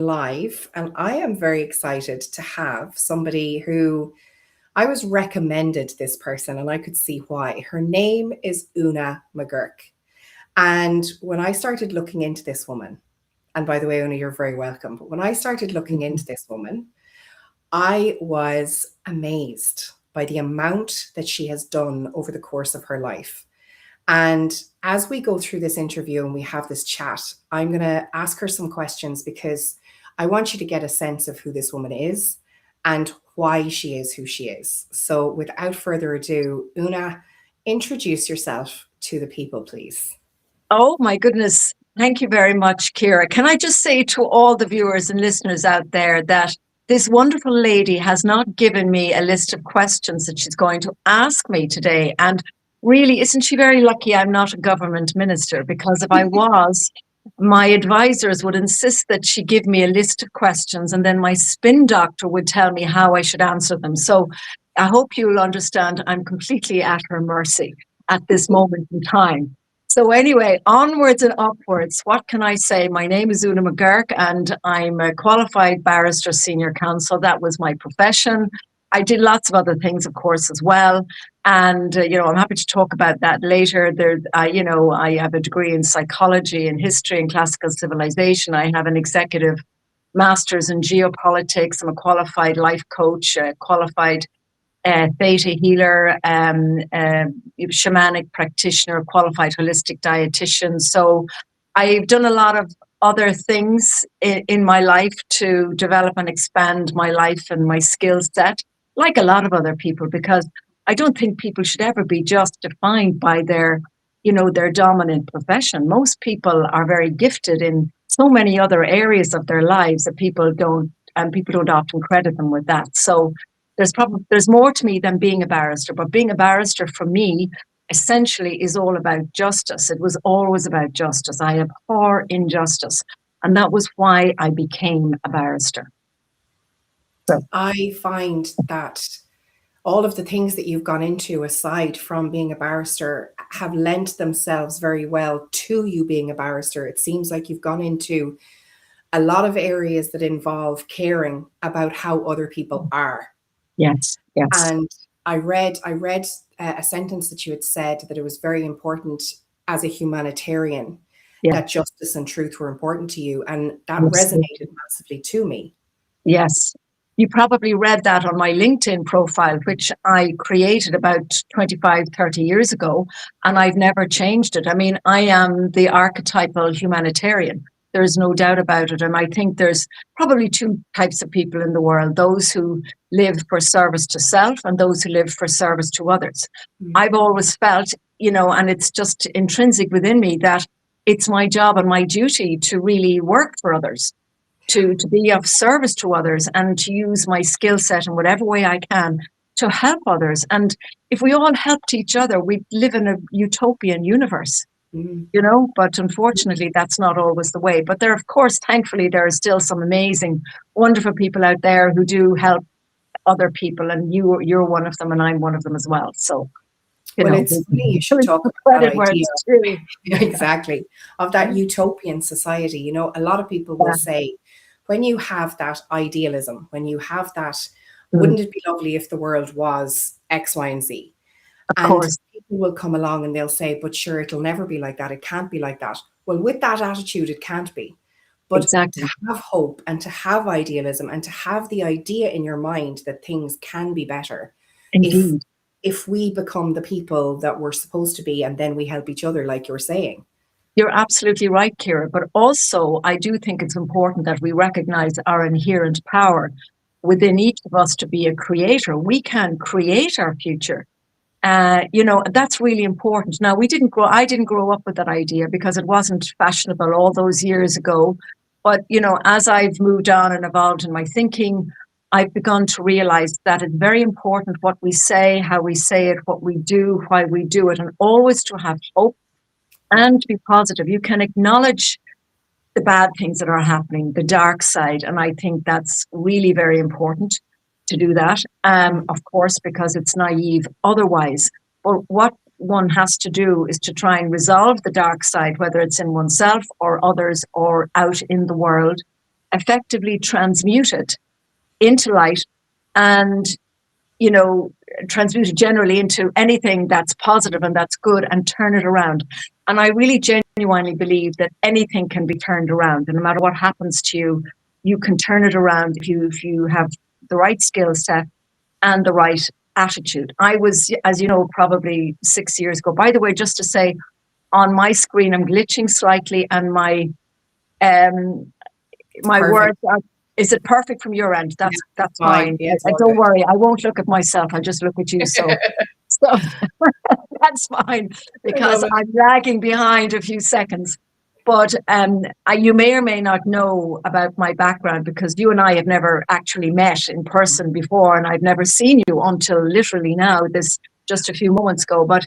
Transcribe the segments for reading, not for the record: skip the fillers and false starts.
live, and I am very excited to have somebody who I was recommended this person, and I could see why. Her name is Una McGurk. And when I started looking into this woman, and by the way, Una, you're very welcome, but when I started looking into this woman, I was amazed by the amount that she has done over the course of her life. And as we go through this interview and we have this chat, I'm going to ask her some questions because I want you to get a sense of who this woman is and why she is who she is. So without further ado, Una, introduce yourself to the people, please. Oh my goodness. Thank you very much, Kira. Can I just say to all the viewers and listeners out there that this wonderful lady has not given me a list of questions that she's going to ask me today. And really, isn't she very lucky I'm not a government minister? Because if I was, my advisors would insist that she give me a list of questions and then my spin doctor would tell me how I should answer them. So I hope you'll understand I'm completely at her mercy at this moment in time. So anyway, onwards and upwards, what can I say? My name is Una McGurk and I'm a qualified barrister senior counsel. That was my profession. I did lots of other things, of course, as well. And, I'm happy to talk about that later. I have a degree in psychology and history and classical civilization. I have an executive master's in geopolitics. I'm a qualified life coach, a qualified theta healer, shamanic practitioner, qualified holistic dietitian. So I've done a lot of other things in my life to develop and expand my life and my skill set, like a lot of other people, because I don't think people should ever be just defined by their dominant profession. Most people are very gifted in so many other areas of their lives that people don't often credit them with that. So there's more to me than being a barrister, but being a barrister for me essentially is all about justice. It was always about justice. I abhor injustice, and that was why I became a barrister. So I find that all of the things that you've gone into, aside from being a barrister, have lent themselves very well to you being a barrister. It seems like you've gone into a lot of areas that involve caring about how other people are. Yes, yes. And I read a sentence that you had said that it was very important as a humanitarian that justice and truth were important to you, and that resonated massively to me. Yes. You probably read that on my LinkedIn profile, which I created about 25, 30 years ago, and I've never changed it. I mean, I am the archetypal humanitarian. There is no doubt about it. And I think there's probably two types of people in the world, those who live for service to self and those who live for service to others. Mm-hmm. I've always felt, and it's just intrinsic within me that it's my job and my duty to really work for others, to be of service to others and to use my skill set in whatever way I can to help others. And if we all helped each other, we'd live in a utopian universe. But unfortunately, that's not always the way. But thankfully, there are still some amazing, wonderful people out there who do help other people. And you're one of them and I'm one of them as well. So, it's funny you should talk about that idea. Exactly. Of that utopian society. A lot of people will say, when you have that idealism, when you have that, wouldn't it be lovely if the world was X, Y, and Z? Of course. People will come along and they'll say, but sure, it'll never be like that. It can't be like that. Well, with that attitude, it can't be. But to have hope and to have idealism and to have the idea in your mind that things can be better. Indeed. If we become the people that we're supposed to be and then we help each other, like you're saying. You're absolutely right, Kira. But also, I do think it's important that we recognize our inherent power within each of us to be a creator. We can create our future. That's really important. Now, I didn't grow up with that idea because it wasn't fashionable all those years ago. But, as I've moved on and evolved in my thinking, I've begun to realize that it's very important what we say, how we say it, what we do, why we do it, and always to have hope and to be positive. You can acknowledge the bad things that are happening, the dark side. And I think that's really very important to do that, of course, because it's naive otherwise. But what one has to do is to try and resolve the dark side, whether it's in oneself or others or out in the world, effectively transmute it into light and, you know, transmute it generally into anything that's positive and that's good and turn it around. And I really genuinely believe that anything can be turned around. And no matter what happens to you, you can turn it around if you have the right skill set and the right attitude. I was, as you know, probably 6 years ago. By the way, just to say, on my screen, I'm glitching slightly, and um, my Perfect. words are. Is it perfect from your end? That's fine. Yeah, it's all Don't good. worry, I won't look at myself. I just look at you. So that's fine I because love it. I'm lagging behind a few seconds. But you may or may not know about my background because you and I have never actually met in person before, and I've never seen you until literally now, this just a few moments ago. But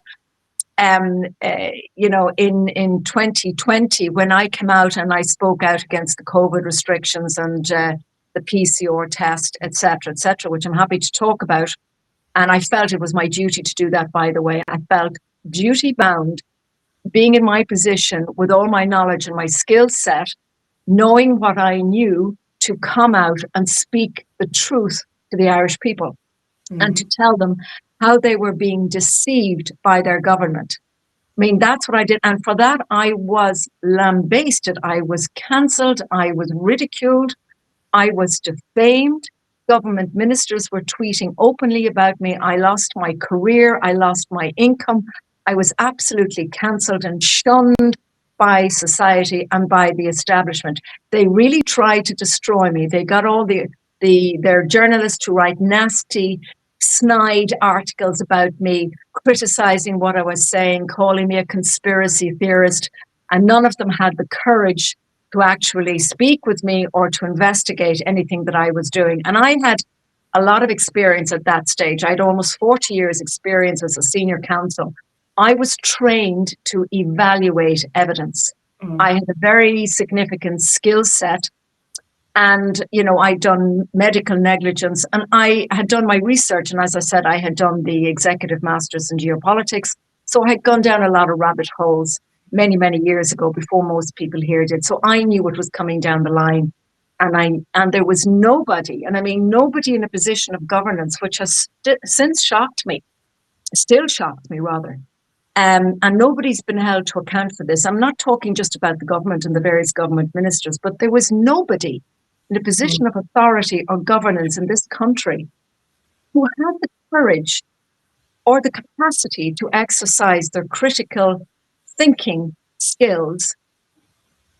you know, in 2020, when I came out and I spoke out against the COVID restrictions and the PCR test, et cetera, which I'm happy to talk about, and I felt it was my duty to do that. By the way, I felt duty bound, being in my position with all my knowledge and my skill set, knowing what I knew, to come out and speak the truth to the Irish people and to tell them how they were being deceived by their government. I mean, that's what I did. And for that, I was lambasted. I was cancelled. I was ridiculed. I was defamed. Government ministers were tweeting openly about me. I lost my career. I lost my income. I was absolutely cancelled and shunned by society and by the establishment. They really tried to destroy me. They got all their journalists to write nasty, snide articles about me, criticizing what I was saying, calling me a conspiracy theorist, and none of them had the courage to actually speak with me or to investigate anything that I was doing. And I had a lot of experience at that stage. I had almost 40 years experience as a senior counsel. I was trained to evaluate evidence. I had a very significant skill set. And, you know, I'd done medical negligence and I had done my research. And as I said, I had done the executive masters in geopolitics. So I had gone down a lot of rabbit holes many, many years ago before most people here did. So I knew what was coming down the line. And there was nobody, and I mean, nobody in a position of governance, which has since shocked me, still shocked me rather. And nobody's been held to account for this. I'm not talking just about the government and the various government ministers, but there was nobody in a position of authority or governance in this country who had the courage or the capacity to exercise their critical thinking skills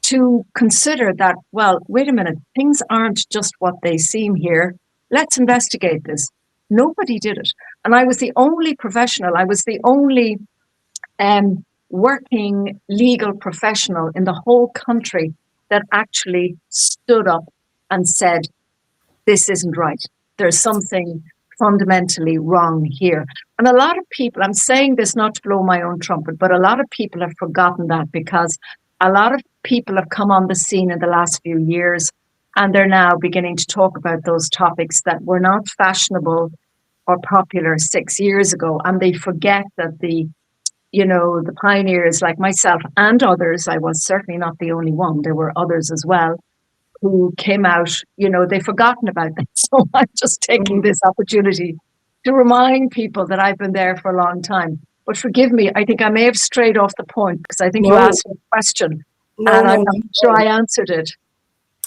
to consider that, well, wait a minute, things aren't just what they seem here. Let's investigate this. Nobody did it. And I was the only professional, I was the only working legal professional in the whole country that actually stood up and said, this isn't right. There's something fundamentally wrong here. And a lot of people, I'm saying this not to blow my own trumpet, but a lot of people have forgotten that because a lot of people have come on the scene in the last few years and they're now beginning to talk about those topics that were not fashionable or popular 6 years ago. And they forget that the pioneers like myself and others, I was certainly not the only one, there were others as well, who came out, they've forgotten about that. So I'm just taking this opportunity to remind people that I've been there for a long time. But forgive me, I think I may have strayed off the point because I think you asked me a question and I'm not sure I answered it.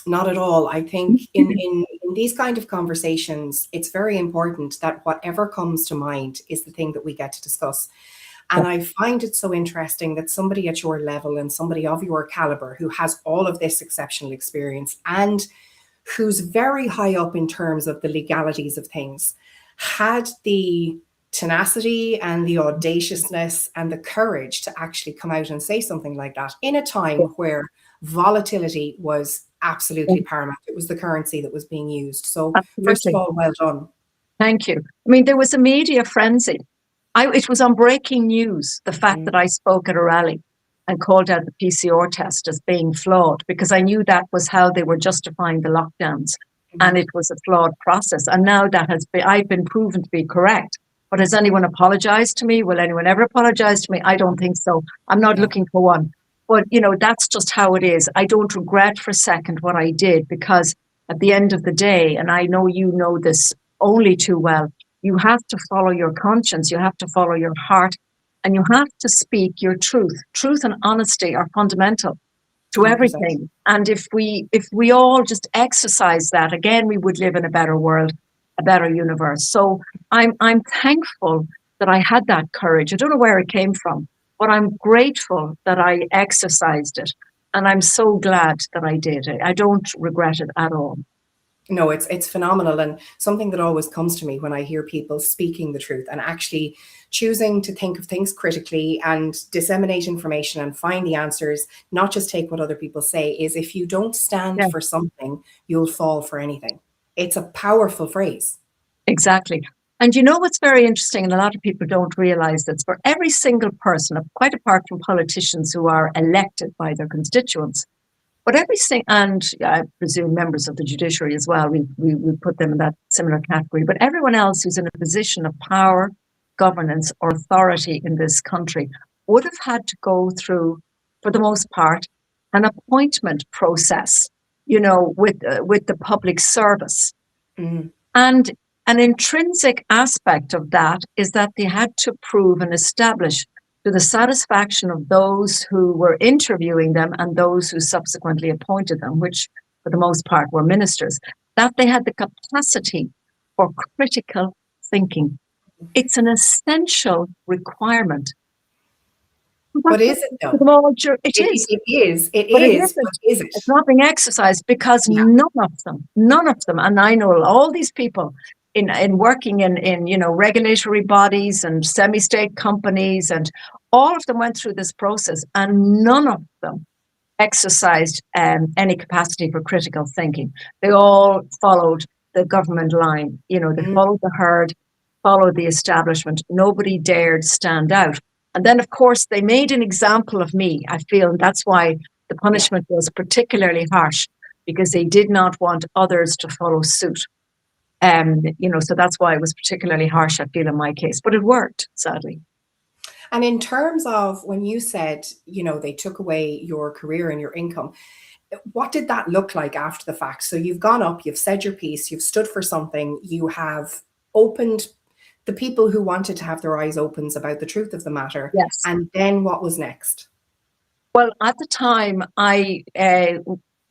Not at all. I think in these kind of conversations, it's very important that whatever comes to mind is the thing that we get to discuss. And I find it so interesting that somebody at your level and somebody of your caliber who has all of this exceptional experience and who's very high up in terms of the legalities of things had the tenacity and the audaciousness and the courage to actually come out and say something like that in a time where volatility was absolutely paramount. It was the currency that was being used. So first of all, well done. Thank you. I mean, there was a media frenzy. It was on breaking news, the fact that I spoke at a rally and called out the PCR test as being flawed, because I knew that was how they were justifying the lockdowns. And it was a flawed process. And now that I've been proven to be correct. But has anyone apologized to me? Will anyone ever apologize to me? I don't think so. I'm not looking for one. But, you know, that's just how it is. I don't regret for a second what I did, because at the end of the day, and I know you know this only too well, you have to follow your conscience, you have to follow your heart, and you have to speak your truth. Truth and honesty are fundamental to 100%. everything. And if we all just exercise that, again, we would live in a better world, a better universe. So I'm thankful that I had that courage. I don't know where it came from, but I'm grateful that I exercised it. And I'm so glad that I did it. I don't regret it at all. No, it's phenomenal, and something that always comes to me when I hear people speaking the truth and actually choosing to think of things critically and disseminate information and find the answers, not just take what other people say, is if you don't stand Yeah, for something, you'll fall for anything. It's a powerful phrase. exactly. And you know what's very interesting, and a lot of people don't realize this, for every single person, quite apart from politicians who are elected by their constituents, but and I presume members of the judiciary as well, we put them in that similar category, but everyone else who's in a position of power, governance, or authority in this country would have had to go through, for the most part, an appointment process, you know, with the public service. Mm, And an intrinsic aspect of that is that they had to prove and establish to the satisfaction of those who were interviewing them and those who subsequently appointed them, which for the most part were ministers, that they had the capacity for critical thinking. It's an essential requirement. but is it though? It It, is. it is. It But it is. isn't. But is it? It's not being exercised because Yeah. none of them, and I know all these people in working in you know regulatory bodies and semi-state companies, and all of them went through this process, and none of them exercised any capacity for critical thinking. They all followed the government line. You know, they Mm, followed the herd, followed the establishment. Nobody dared stand out. And then, of course, they made an example of me, I feel, and that's why the yeah. punishment was particularly harsh, because they did not want others to follow suit. You know, so that's why it was particularly harsh, I feel, in my case. But it worked, sadly. And in terms of when you said, they took away your career and your income, what did that look like after the fact? So you've gone up, you've said your piece, you've stood for something, you have opened the people who wanted to have their eyes opened about the truth of the matter. Yes. And then what was next? Well, at the time, I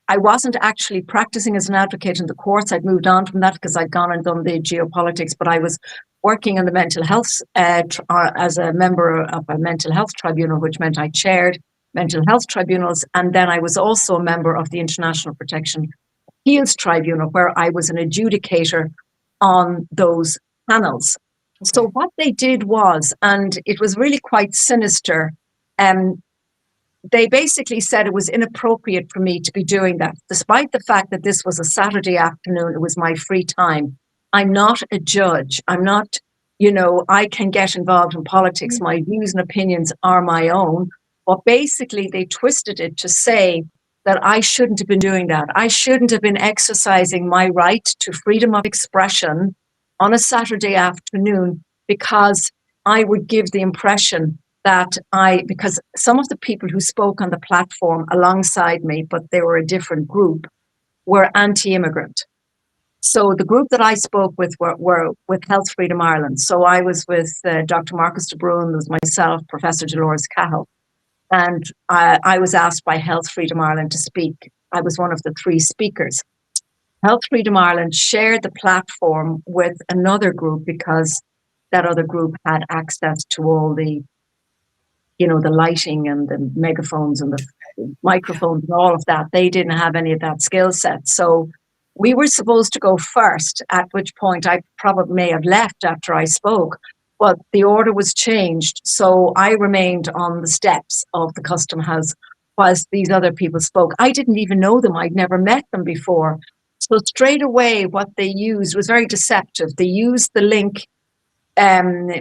wasn't actually practicing as an advocate in the courts. I'd moved on from that because I'd gone and done the geopolitics, but I was working in the mental health as a member of a mental health tribunal, which meant I chaired mental health tribunals. And then I was also a member of the International Protection Appeals Tribunal, where I was an adjudicator on those panels. So Okay. what they did was, and it was really quite sinister, um, they basically said it was inappropriate for me to be doing that, despite the fact that this was a Saturday afternoon. It was my free time. I'm not a judge. I'm not, I can get involved in politics. My views and opinions are my own. But basically, they twisted it to say that I shouldn't have been doing that. I shouldn't have been exercising my right to freedom of expression on a Saturday afternoon, because I would give the impression that because some of the people who spoke on the platform alongside me, but they were a different group, were anti-immigrant. So the group that I spoke with were with Health Freedom Ireland. So I was with Dr. Marcus de Bruin, there was myself, Professor Dolores Cahill, and I was asked by Health Freedom Ireland to speak. I was one of the three speakers. Health Freedom Ireland shared the platform with another group because that other group had access to all the lighting and the megaphones and the microphones and all of that. They didn't have any of that skill set. So we were supposed to go first, at which point I probably may have left after I spoke. But the order was changed. So I remained on the steps of the Custom House whilst these other people spoke. I didn't even know them. I'd never met them before. So straight away, what they used was very deceptive. They used the link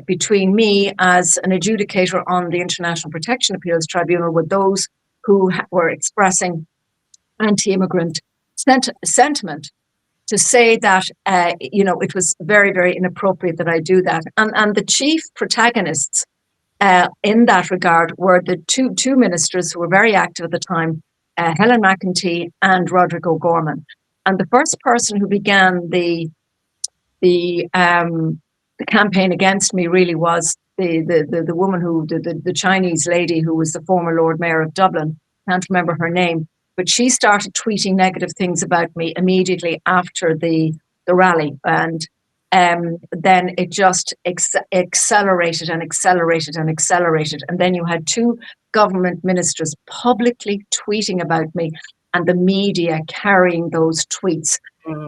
between me as an adjudicator on the International Protection Appeals Tribunal with those who were expressing anti-immigrant sentiment, to say that it was very, very inappropriate that I do that. And the chief protagonists in that regard were the two ministers who were very active at the time, Helen McEntee and Roderick O'Gorman. And the first person who began the campaign against me really was the woman who the Chinese lady who was the former Lord Mayor of Dublin. Can't remember her name, but she started tweeting negative things about me immediately after the rally, and then it just accelerated and accelerated and accelerated. And then you had two government ministers publicly tweeting about me, and the media carrying those tweets.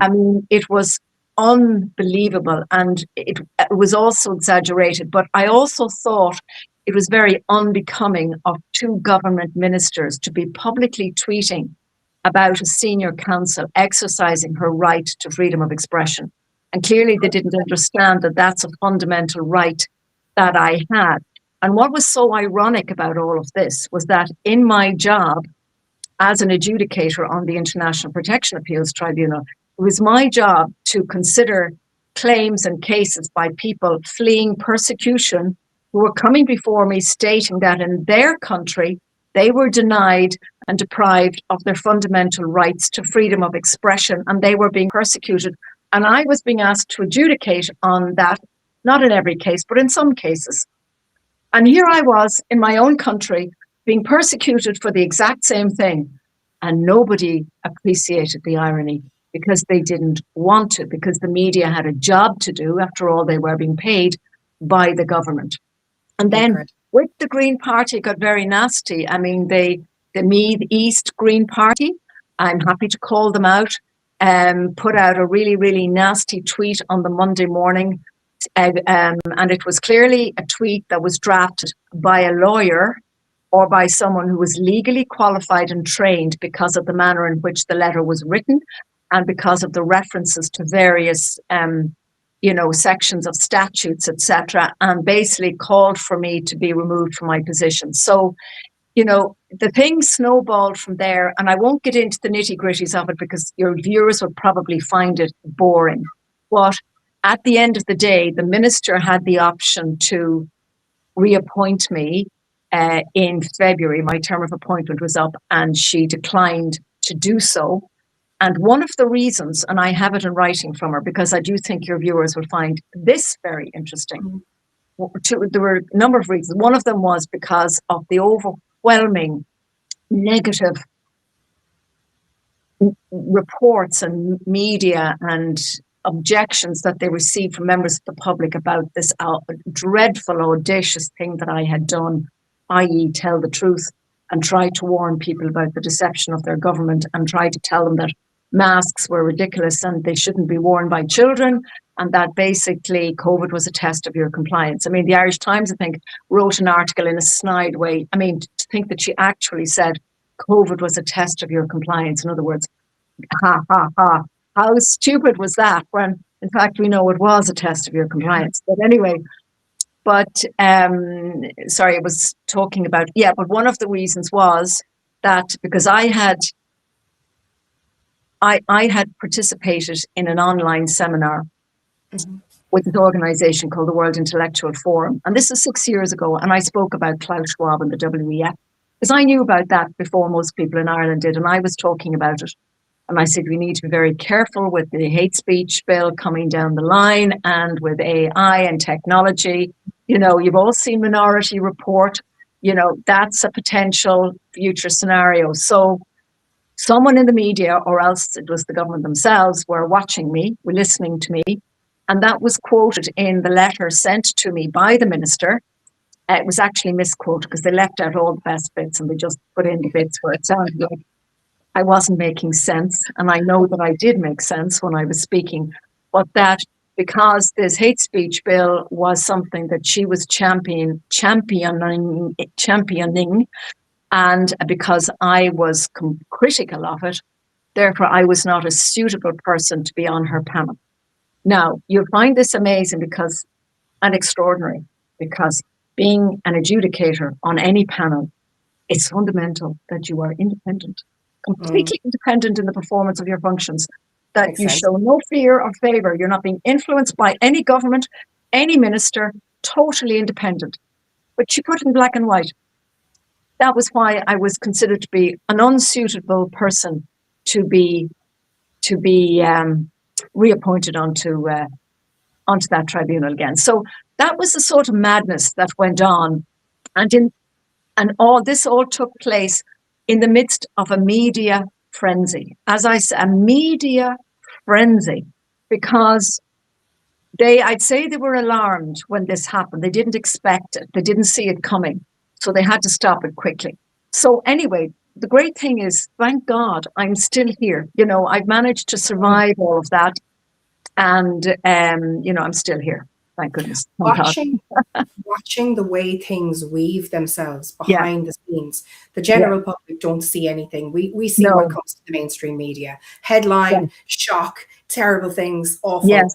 I mean, it was unbelievable, and it was also exaggerated, but I also thought it was very unbecoming of two government ministers to be publicly tweeting about a senior counsel exercising her right to freedom of expression. And clearly they didn't understand that that's a fundamental right that I had. And what was so ironic about all of this was that in my job as an adjudicator on the International Protection Appeals Tribunal, it was my job to consider claims and cases by people fleeing persecution who were coming before me stating that in their country they were denied and deprived of their fundamental rights to freedom of expression, and they were being persecuted. And I was being asked to adjudicate on that, not in every case, but in some cases. And here I was in my own country being persecuted for the exact same thing. And nobody appreciated the irony, because they didn't want to, because the media had a job to do. After all, they were being paid by the government. And then with the Green Party, it got very nasty. I mean, the Meath East Green Party, I'm happy to call them out, put out a really, really nasty tweet on the Monday morning. And it was clearly a tweet that was drafted by a lawyer or by someone who was legally qualified and trained, because of the manner in which the letter was written and because of the references to various sections of statutes, etc., and basically called for me to be removed from my position. So, the thing snowballed from there, and I won't get into the nitty-gritties of it because your viewers would probably find it boring. But at the end of the day, the minister had the option to reappoint me in February. My term of appointment was up, and she declined to do so. And one of the reasons, and I have it in writing from her, because I do think your viewers will find this very interesting. There were a number of reasons. One of them was because of the overwhelming negative reports and media and objections that they received from members of the public about this dreadful, audacious thing that I had done, i.e. tell the truth and try to warn people about the deception of their government and try to tell them that masks were ridiculous and they shouldn't be worn by children, and that basically COVID was a test of your compliance. I mean, the Irish Times, I think, wrote an article in a snide way. I mean, to think that she actually said COVID was a test of your compliance. In other words, ha, ha, ha. How stupid was that, when in fact we know it was a test of your compliance. But anyway, sorry, I was talking about, but one of the reasons was that because I had participated in an online seminar with an organization called the World Intellectual Forum. And this is 6 years ago. And I spoke about Klaus Schwab and the WEF, because I knew about that before most people in Ireland did. And I was talking about it. And I said, we need to be very careful with the hate speech bill coming down the line, and with AI and technology. You've all seen Minority Report. That's a potential future scenario. So someone in the media, or else it was the government themselves, were watching me, were listening to me. And that was quoted in the letter sent to me by the minister. It was actually misquoted because they left out all the best bits and they just put in the bits where it sounded like I wasn't making sense. And I know that I did make sense when I was speaking, but that because this hate speech bill was something that she was championing, and because I was critical of it, therefore I was not a suitable person to be on her panel. Now, you'll find this amazing and extraordinary, because being an adjudicator on any panel, it's fundamental that you are independent, completely independent in the performance of your functions, that Makes you sense. Show no fear or favour. You're not being influenced by any government, any minister, totally independent. but she put it in black and white. That was why I was considered to be an unsuitable person to be reappointed onto that tribunal again. So that was the sort of madness that went on, and all this all took place in the midst of a media frenzy. As I said, a media frenzy, because I'd say they were alarmed when this happened. They didn't expect it. They didn't see it coming. So they had to stop it quickly. So anyway, the great thing is, thank God, I'm still here. I've managed to survive all of that. And, I'm still here. Thank goodness. Thank God. Watching the way things weave themselves Yeah. behind the scenes. The general public don't see anything. We see what comes to the mainstream media. Headline, shock, terrible things, awful. Yes.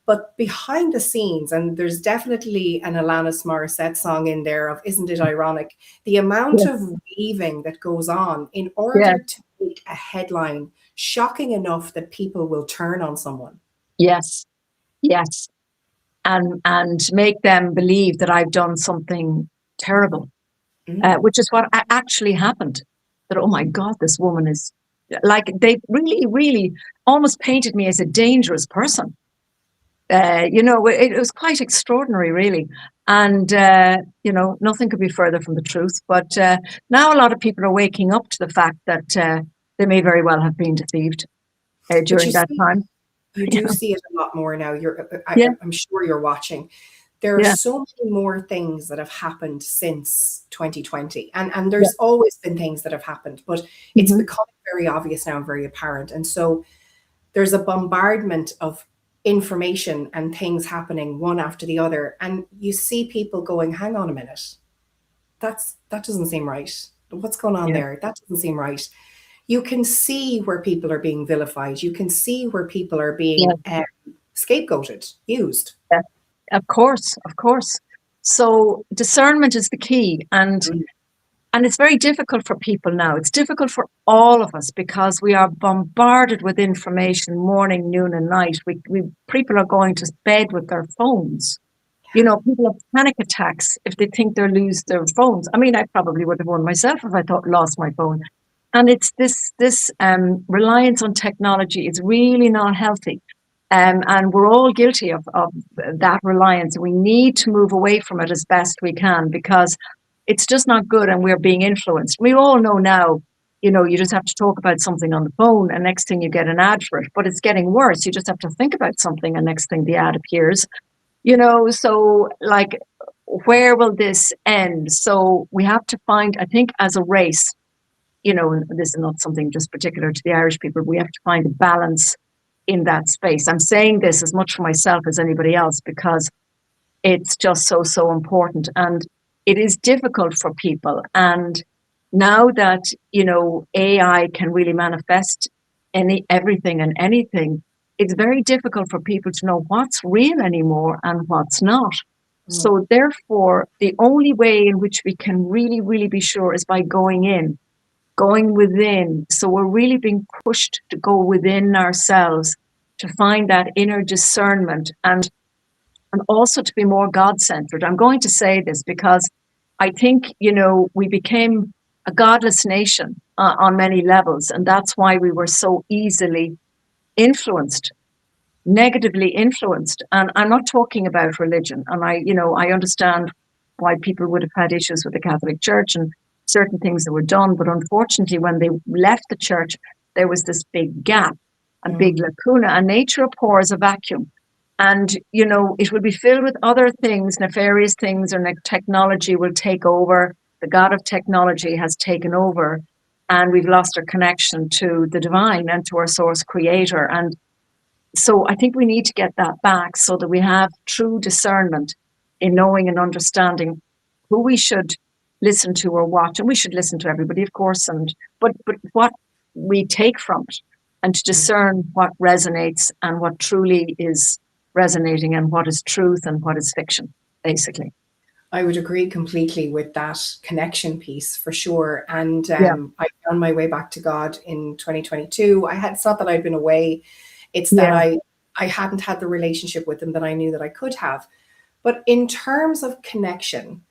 But behind the scenes, and there's definitely an Alanis Morissette song in there of "Isn't It Ironic?" The amount of weaving that goes on in order to make a headline shocking enough that people will turn on someone. Yes. Yes. And make them believe that I've done something terrible, which is what actually happened. That, oh my God, this woman is like, they really, really almost painted me as a dangerous person. It was quite extraordinary, really. And, nothing could be further from the truth. But now a lot of people are waking up to the fact that they may very well have been deceived during that time. You do see it a lot more now. I'm sure you're watching. There are so many more things that have happened since 2020. And there's always been things that have happened, but it's becoming very obvious now and very apparent. And so there's a bombardment of information and things happening one after the other. And you see people going, hang on a minute. That doesn't seem right. What's going on there? That doesn't seem right. You can see where people are being vilified. You can see where people are being scapegoated, used. Yeah. Of course. So discernment is the key. And it's very difficult for people now. It's difficult for all of us because we are bombarded with information morning, noon, and night. People are going to bed with their phones. People have panic attacks if they think they'll lose their phones. I mean, I probably would have one myself if I lost my phone. And it's this reliance on technology is really not healthy. And we're all guilty of that reliance. We need to move away from it as best we can because it's just not good and we're being influenced. We all know now, you just have to talk about something on the phone and next thing you get an ad for it. But it's getting worse. You just have to think about something and next thing the ad appears. So like, where will this end? So we have to find, I think, as a race, this is not something just particular to the Irish people. We have to find a balance in that space. I'm saying this as much for myself as anybody else because it's just so important. And it is difficult for people. And now that, AI can really manifest everything and anything, it's very difficult for people to know what's real anymore and what's not. So therefore, the only way in which we can really, really be sure is by going within. So we're really being pushed to go within ourselves to find that inner discernment and also to be more God-centered. I'm going to say this because I think, we became a godless nation on many levels. And that's why we were so easily influenced, negatively influenced. And I'm not talking about religion. And I understand why people would have had issues with the Catholic Church and certain things that were done. But unfortunately, when they left the church, there was this big gap, a big lacuna, and nature abhors a vacuum. And, it will be filled with other things, nefarious things, or technology will take over. The God of technology has taken over, and we've lost our connection to the divine and to our source creator. And so I think we need to get that back so that we have true discernment in knowing and understanding who we should listen to or watch. And we should listen to everybody, of course, but what we take from it and to discern what resonates and what truly is resonating and what is truth and what is fiction, basically. I would agree completely with that connection piece for sure. And I found my way back to God in 2022. It's not that I'd been away. It's that I hadn't had the relationship with him that I knew that I could have. But in terms of connection,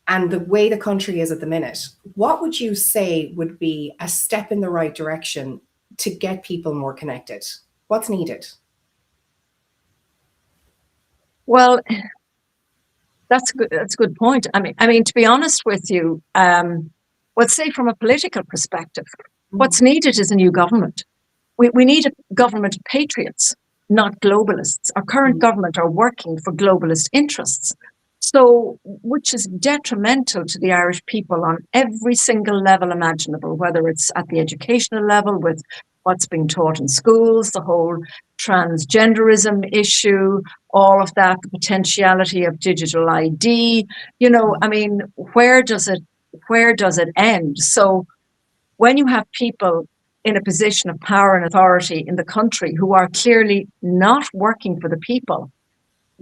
and the way the country is at the minute, what would you say would be a step in the right direction to get people more connected? What's needed? Well, that's good. That's a good point. I mean, to be honest with you, let's say from a political perspective, what's needed is a new government. We need a government of patriots, not globalists. Our current government are working for globalist interests. So, which is detrimental to the Irish people on every single level imaginable, whether it's at the educational level with what's being taught in schools, the whole transgenderism issue, all of that, the potentiality of digital ID. I mean, where does it end? So when you have people in a position of power and authority in the country who are clearly not working for the people,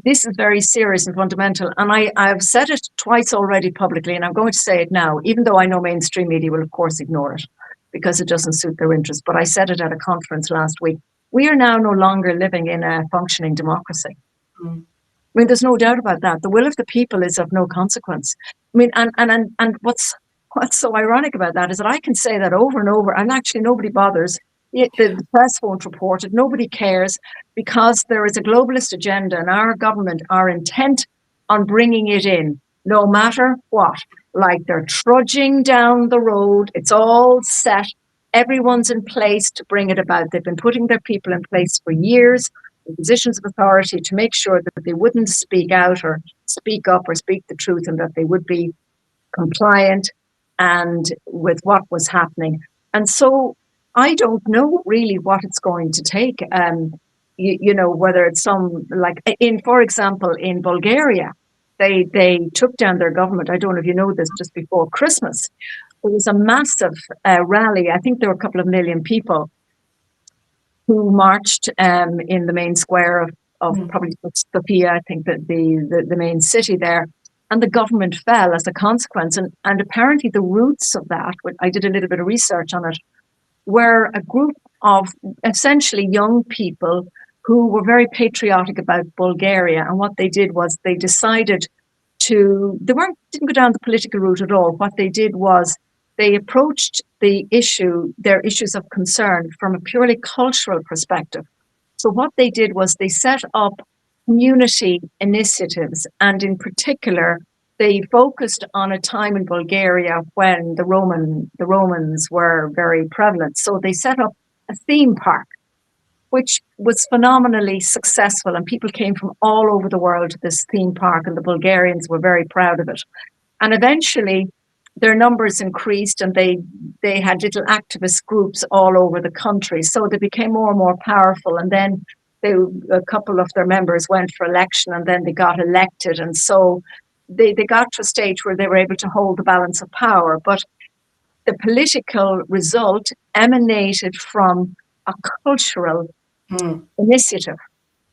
this is very serious and fundamental. And I've said it twice already publicly, and I'm going to say it now, even though I know mainstream media will, of course, ignore it because it doesn't suit their interests. But I said it at a conference last week. We are now no longer living in a functioning democracy. Mm. I mean, there's no doubt about that. The will of the people is of no consequence. I mean, and what's so ironic about that is that I can say that over and over, and actually nobody bothers. The press won't report it. Nobody cares because there is a globalist agenda, and our government are intent on bringing it in, no matter what. Like they're trudging down the road. It's all set. Everyone's in place to bring it about. They've been putting their people in place for years, in positions of authority, to make sure that they wouldn't speak out or speak up or speak the truth, and that they would be compliant and with what was happening. And so I don't know really what it's going to take. Whether it's for example, in Bulgaria, they took down their government. I don't know if you know this, just before Christmas. There was a massive rally. I think there were a couple of million people who marched in the main square of probably Sofia, I think that the main city there. And the government fell as a consequence. And apparently the roots of that, I did a little bit of research on it, were a group of essentially young people who were very patriotic about Bulgaria. And what they did was they decided didn't go down the political route at all. What they did was they approached their issues of concern from a purely cultural perspective. So what they did was they set up community initiatives, and in particular, they focused on a time in Bulgaria when the Romans were very prevalent. So they set up a theme park, which was phenomenally successful, and people came from all over the world to this theme park, and the Bulgarians were very proud of it. And eventually, their numbers increased, and they had little activist groups all over the country. So they became more and more powerful, and then a couple of their members went for election, and then they got elected. And so they got to a stage where they were able to hold the balance of power. But the political result emanated from a cultural initiative,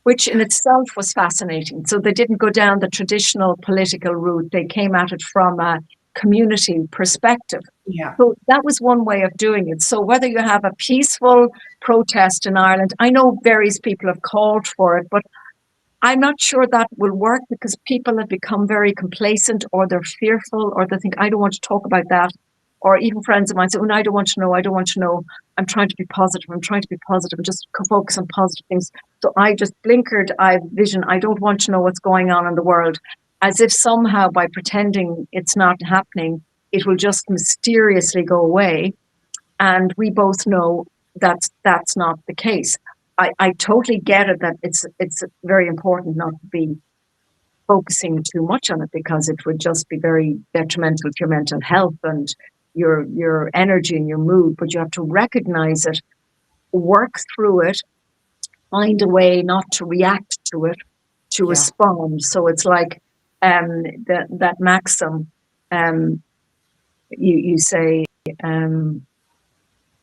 which in itself was fascinating. So they didn't go down the traditional political route. They came at it from a community perspective. Yeah. So that was one way of doing it. So whether you have a peaceful protest in Ireland, I know various people have called for it, but I'm not sure that will work because people have become very complacent, or they're fearful, or they think, I don't want to talk about that. Or even friends of mine say, oh, no, I don't want to know. I don't want to know. I'm trying to be positive. I'm trying to be positive and just focus on positive things. So I just blinkered. I have vision. I don't want to know what's going on in the world, as if somehow by pretending it's not happening, it will just mysteriously go away. And we both know that that's not the case. I totally get it that it's very important not to be focusing too much on it, because it would just be very detrimental to your mental health and your energy and your mood. But you have to recognize it, work through it, find a way not to react to it, to respond. So it's like that maxim, you say,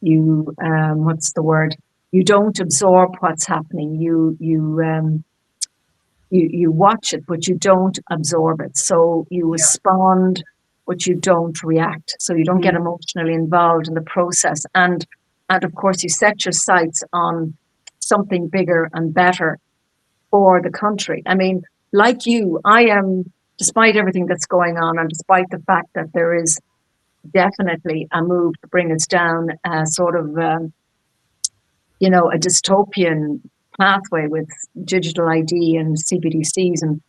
what's the word? You don't absorb what's happening. You watch it, but you don't absorb it. So you respond, but you don't react. So you don't get emotionally involved in the process. And of course, you set your sights on something bigger and better for the country. I mean, like you, I am despite everything that's going on, and despite the fact that there is definitely a move to bring us down sort of, a dystopian pathway with digital ID and CBDCs and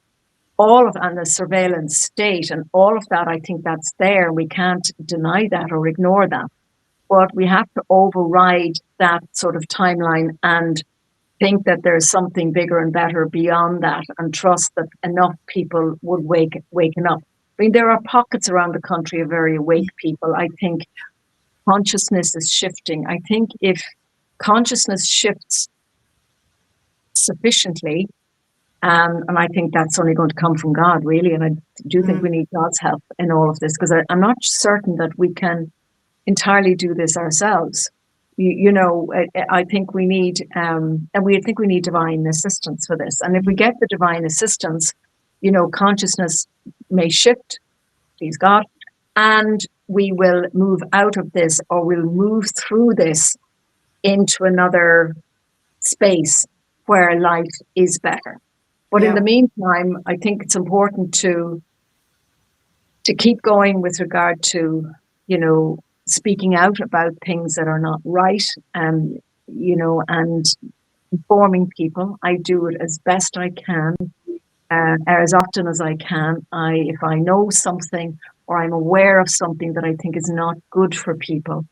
all of, and the surveillance state and all of that, I think that's there. We can't deny that or ignore that. But we have to override that sort of timeline and think that there's something bigger and better beyond that, and trust that enough people would waken up. I mean, there are pockets around the country of very awake people. I think consciousness is shifting. I think if consciousness shifts sufficiently, and I think that's only going to come from God, really. And I do think we need God's help in all of this, because I'm not certain that we can entirely do this ourselves. I think we need, and we think we need divine assistance for this. And if we get the divine assistance, consciousness may shift, please God, and we will move out of this, or we'll move through this into another space where life is better. But in the meantime, I think it's important to keep going with regard to, speaking out about things that are not right, and informing people. I do it as best I can, as often as I can. If I know something or I'm aware of something that I think is not good for people,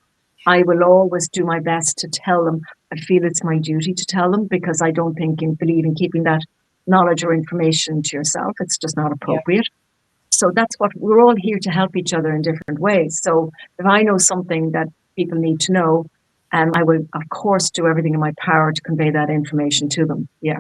I will always do my best to tell them. I feel it's my duty to tell them, because I don't believe in keeping that knowledge or information to yourself. It's just not appropriate. So that's what we're all here to help each other in different ways. So if I know something that people need to know, I will, of course, do everything in my power to convey that information to them. Yeah.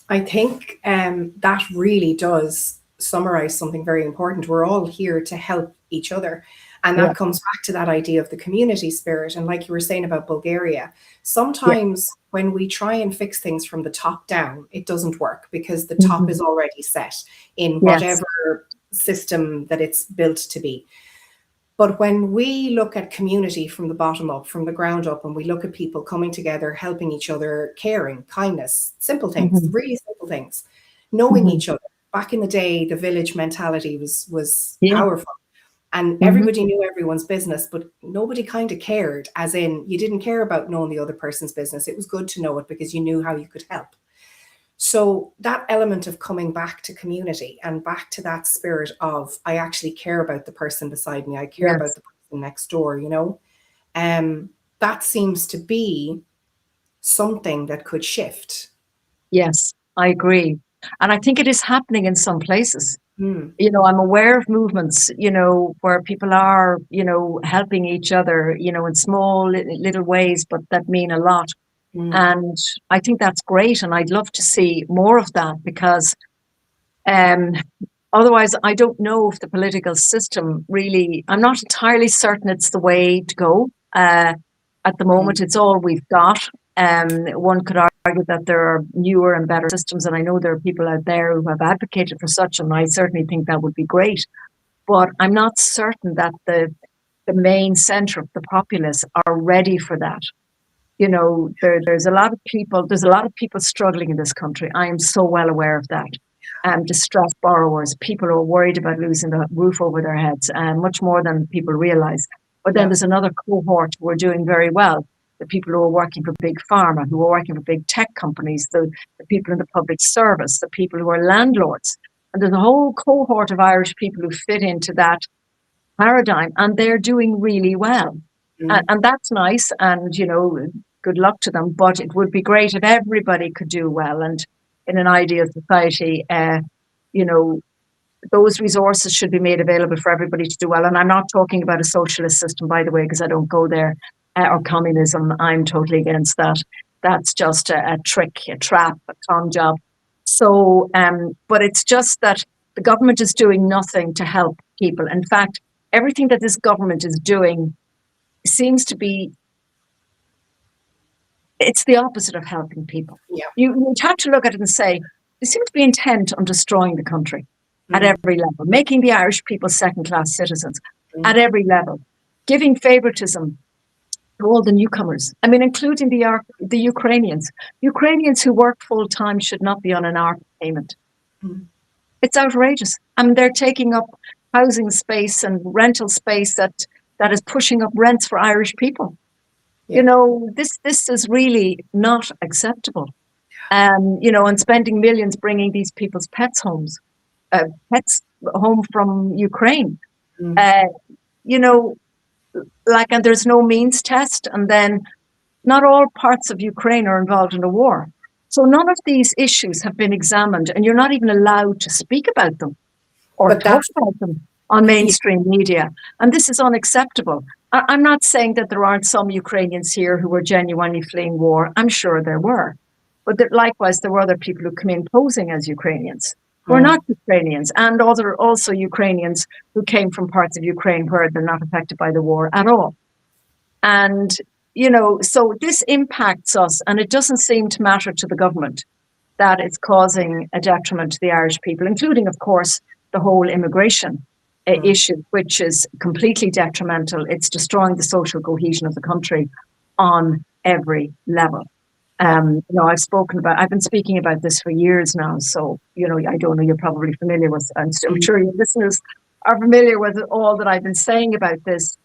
I think that really does summarize something very important. We're all here to help each other. And that comes back to that idea of the community spirit. And like you were saying about Bulgaria, sometimes when we try and fix things from the top down, it doesn't work, because the top is already set in whatever system that it's built to be. But when we look at community from the bottom up, from the ground up, and we look at people coming together, helping each other, caring, kindness, simple things, really simple things, knowing each other. Back in the day, the village mentality was powerful. And everybody knew everyone's business, but nobody kind of cared, as in you didn't care about knowing the other person's business. It was good to know it because you knew how you could help. So that element of coming back to community and back to that spirit of, I actually care about the person beside me. I care about the person next door, that seems to be something that could shift. Yes, I agree. And I think it is happening in some places. I'm aware of movements, where people are, helping each other, in small little ways, but that mean a lot. And I think that's great. And I'd love to see more of that, because otherwise, I don't know if the political system really, I'm not entirely certain it's the way to go. At the moment, it's all we've got. One could argue that there are newer and better systems, and I know there are people out there who have advocated for such, and I certainly think that would be great. But I'm not certain that the main centre of the populace are ready for that. There's a lot of people struggling in this country. I am so well aware of that. Distressed borrowers, people who are worried about losing the roof over their heads, much more than people realise. But then there's another cohort who are doing very well. The people who are working for big pharma, who are working for big tech companies, the people in the public service, the people who are landlords. And there's a whole cohort of Irish people who fit into that paradigm, and they're doing really well. And that's nice, and, good luck to them. But it would be great if everybody could do well. And in an ideal society, those resources should be made available for everybody to do well. And I'm not talking about a socialist system, by the way, because I don't go there. Or communism. I'm totally against that. That's just a trick, a trap, a con job. So, but it's just that the government is doing nothing to help people. In fact, everything that this government is doing seems to be, it's the opposite of helping people. You have to look at it and say, they seem to be intent on destroying the country at every level, making the Irish people second-class citizens at every level, giving favoritism to all the newcomers. I mean, including the Ukrainians. Ukrainians who work full-time should not be on an ARP payment. It's outrageous. I mean, they're taking up housing space and rental space that is pushing up rents for Irish people. Yeah. This is really not acceptable. And spending millions bringing these people's pets home from Ukraine. Mm. You know, and there's no means test, and then not all parts of Ukraine are involved in a war. So none of these issues have been examined, and you're not even allowed to speak about them or But talk that's about them on mainstream media. And this is unacceptable. I'm not saying that there aren't some Ukrainians here who were genuinely fleeing war. I'm sure there were. But likewise, there were other people who came in posing as Ukrainians, who are not Ukrainians, and also Ukrainians who came from parts of Ukraine where they're not affected by the war at all. And, so this impacts us, and it doesn't seem to matter to the government that it's causing a detriment to the Irish people, including, of course, the whole immigration issue, which is completely detrimental. It's destroying the social cohesion of the country on every level. I've been speaking about this for years now. So, I don't know, you're probably familiar with, and I'm sure your listeners are familiar with all that I've been saying about this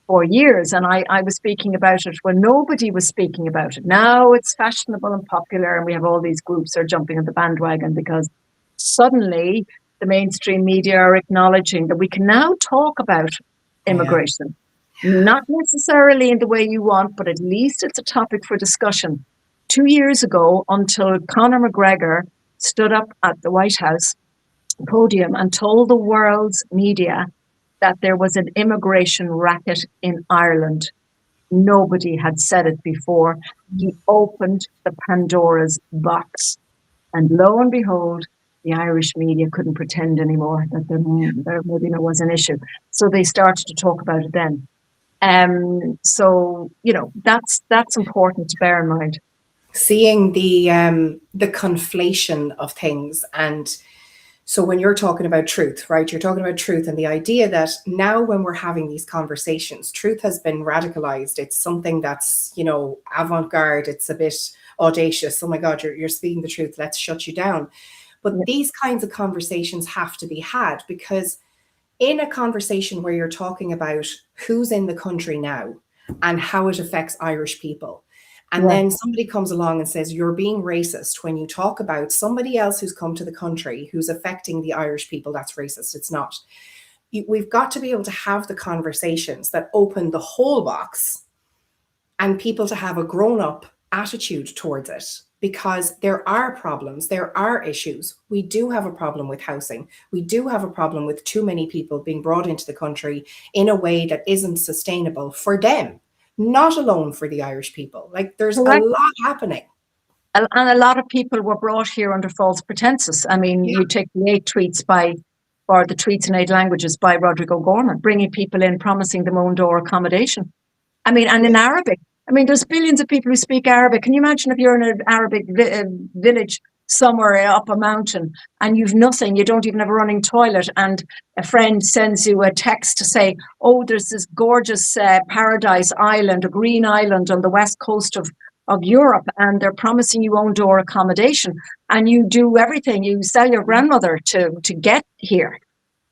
for years. And I was speaking about it when nobody was speaking about it. Now it's fashionable and popular, and we have all these groups that are jumping on the bandwagon because suddenly the mainstream media are acknowledging that we can now talk about immigration. Not necessarily in the way you want, but at least it's a topic for discussion. 2 years ago, until Conor McGregor stood up at the White House podium and told the world's media that there was an immigration racket in Ireland. Nobody had said it before. He opened the Pandora's box. And lo and behold, the Irish media couldn't pretend anymore that there maybe was an issue. So they started to talk about it then. So, that's important to bear in mind. Seeing the conflation of things. And so when you're talking about truth, right, you're talking about truth and the idea that now when we're having these conversations, truth has been radicalized. It's something that's, avant-garde. It's a bit audacious. Oh my God, you're speaking the truth. Let's shut you down. But these kinds of conversations have to be had, because in a conversation where you're talking about who's in the country now and how it affects Irish people, and then somebody comes along and says, you're being racist when you talk about somebody else who's come to the country who's affecting the Irish people, that's racist. It's not. We've got to be able to have the conversations that open the whole box and people to have a grown-up attitude towards it, because there are problems, there are issues. We do have a problem with housing. We do have a problem with too many people being brought into the country in a way that isn't sustainable for them. Not alone for the Irish people. Like, there's a lot happening. And a lot of people were brought here under false pretenses. I mean, you take the 8 tweets or the tweets in 8 languages by Rodrigo Gorman, bringing people in, promising them own door accommodation. I mean, and in Arabic. I mean, there's billions of people who speak Arabic. Can you imagine if you're in an Arabic village somewhere up a mountain and you've nothing, you don't even have a running toilet, and a friend sends you a text to say, oh, there's this gorgeous paradise island, a green island on the west coast of Europe, and they're promising you own door accommodation, and you do everything, you sell your grandmother to get here,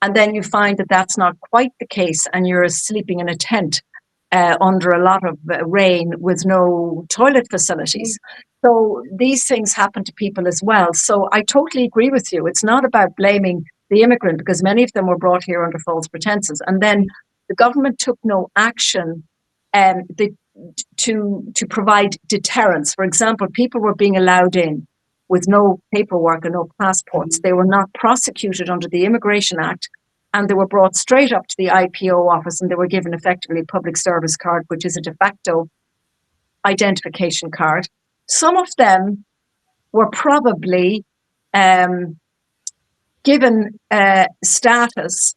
and then you find that that's not quite the case, and you're sleeping in a tent under a lot of rain with no toilet facilities. So these things happen to people as well. So I totally agree with you. It's not about blaming the immigrant, because many of them were brought here under false pretenses. And then the government took no action to provide deterrence. For example, people were being allowed in with no paperwork and no passports. They were not prosecuted under the Immigration Act, and they were brought straight up to the IPO office, and they were given effectively a public service card, which is a de facto identification card. Some of them were probably given status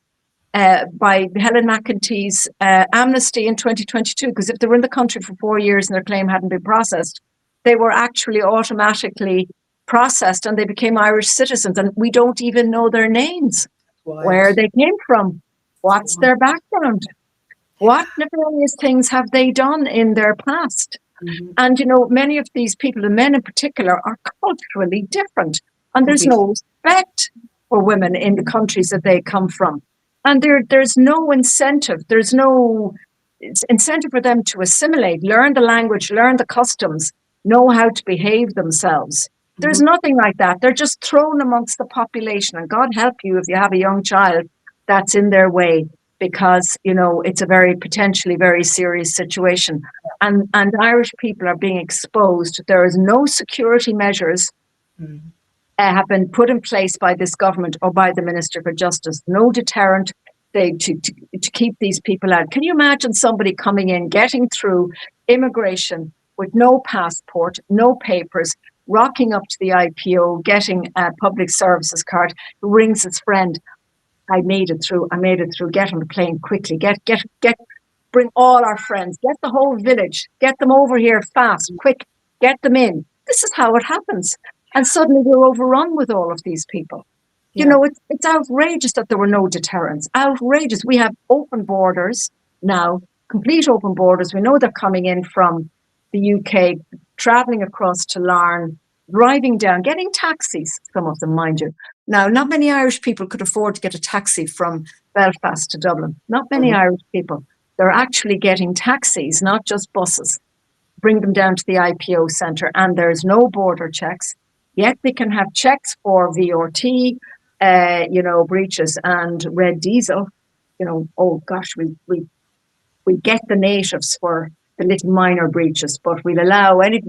by Helen McEntee's amnesty in 2022, because if they were in the country for 4 years and their claim hadn't been processed, they were actually automatically processed and they became Irish citizens, and we don't even know their names, where they came from, what's their background, what nefarious things have they done in their past. Mm-hmm. And, you know, many of these people, the men in particular, are culturally different, and there's no respect for women in the countries that they come from. And there's no incentive. There's no incentive for them to assimilate, learn the language, learn the customs, know how to behave themselves. There's nothing like that. They're just thrown amongst the population. And God help you if you have a young child that's in their way, because, you know, it's a very potentially very serious situation. And Irish people are being exposed. There is no security measures have been put in place by this government or by the Minister for Justice. No deterrent to keep these people out. Can you imagine somebody coming in, getting through immigration with no passport, no papers, rocking up to the IPO, getting a public services card, who rings his friend, I made it through, get on the plane quickly, bring all our friends, get the whole village, get them over here fast, quick, get them in. This is how it happens. And suddenly we're overrun with all of these people. Yeah. You know, it's outrageous that there were no deterrents. Outrageous. We have open borders now, complete open borders. We know they're coming in from the UK, travelling across to Larne, driving down, getting taxis, some of them, mind you. Now, not many Irish people could afford to get a taxi from Belfast to Dublin. Not many Irish people. They're actually getting taxis, not just buses. Bring them down to the IPO centre, and there's no border checks. Yet they can have checks for VRT, breaches and red diesel. You know, oh gosh, we get the natives for the little minor breaches, but we'll allow any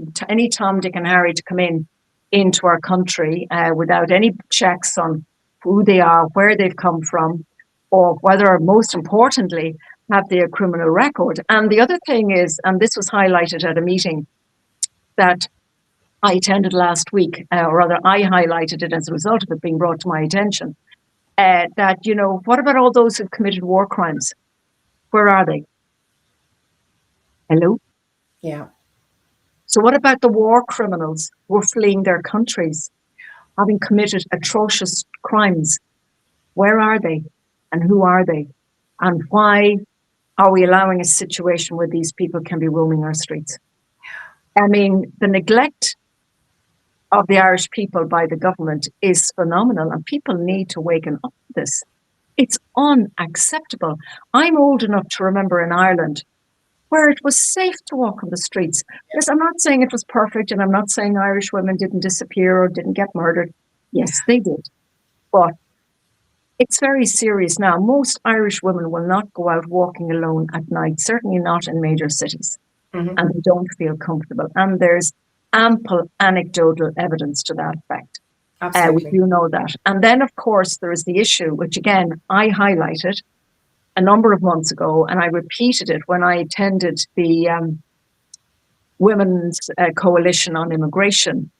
Tom, Dick and Harry to come into our country without any checks on who they are, where they've come from, or whether, most importantly, have their criminal record. And the other thing is, and this was highlighted at a meeting that I attended last week, or rather I highlighted it as a result of it being brought to my attention, that, you know, what about all those who've committed war crimes? Where are they? Hello? Yeah. So what about the war criminals who are fleeing their countries, having committed atrocious crimes? Where are they? And who are they? And why are we allowing a situation where these people can be roaming our streets? I mean, the neglect of the Irish people by the government is phenomenal, and people need to waken up to this. It's unacceptable. I'm old enough to remember in Ireland where it was safe to walk on the streets. Yes, I'm not saying it was perfect, and I'm not saying Irish women didn't disappear or didn't get murdered. Yes, they did. But it's very serious now. Most Irish women will not go out walking alone at night, certainly not in major cities, and they don't feel comfortable. And there's ample anecdotal evidence to that effect. Absolutely. We do know that. And then, of course, there is the issue, which again, I highlighted a number of months ago, and I repeated it when I attended the Women's Coalition on Immigration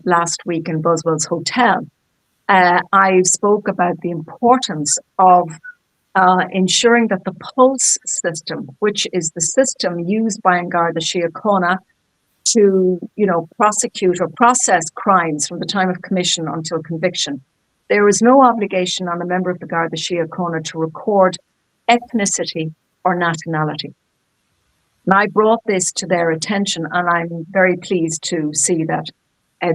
last week in Boswell's Hotel. I spoke about the importance of ensuring that the PULSE system, which is the system used by An Garda Síochána to, you know, prosecute or process crimes from the time of commission until conviction. There is no obligation on a member of the Garda Síochána to record ethnicity or nationality. And I brought this to their attention, and I'm very pleased to see that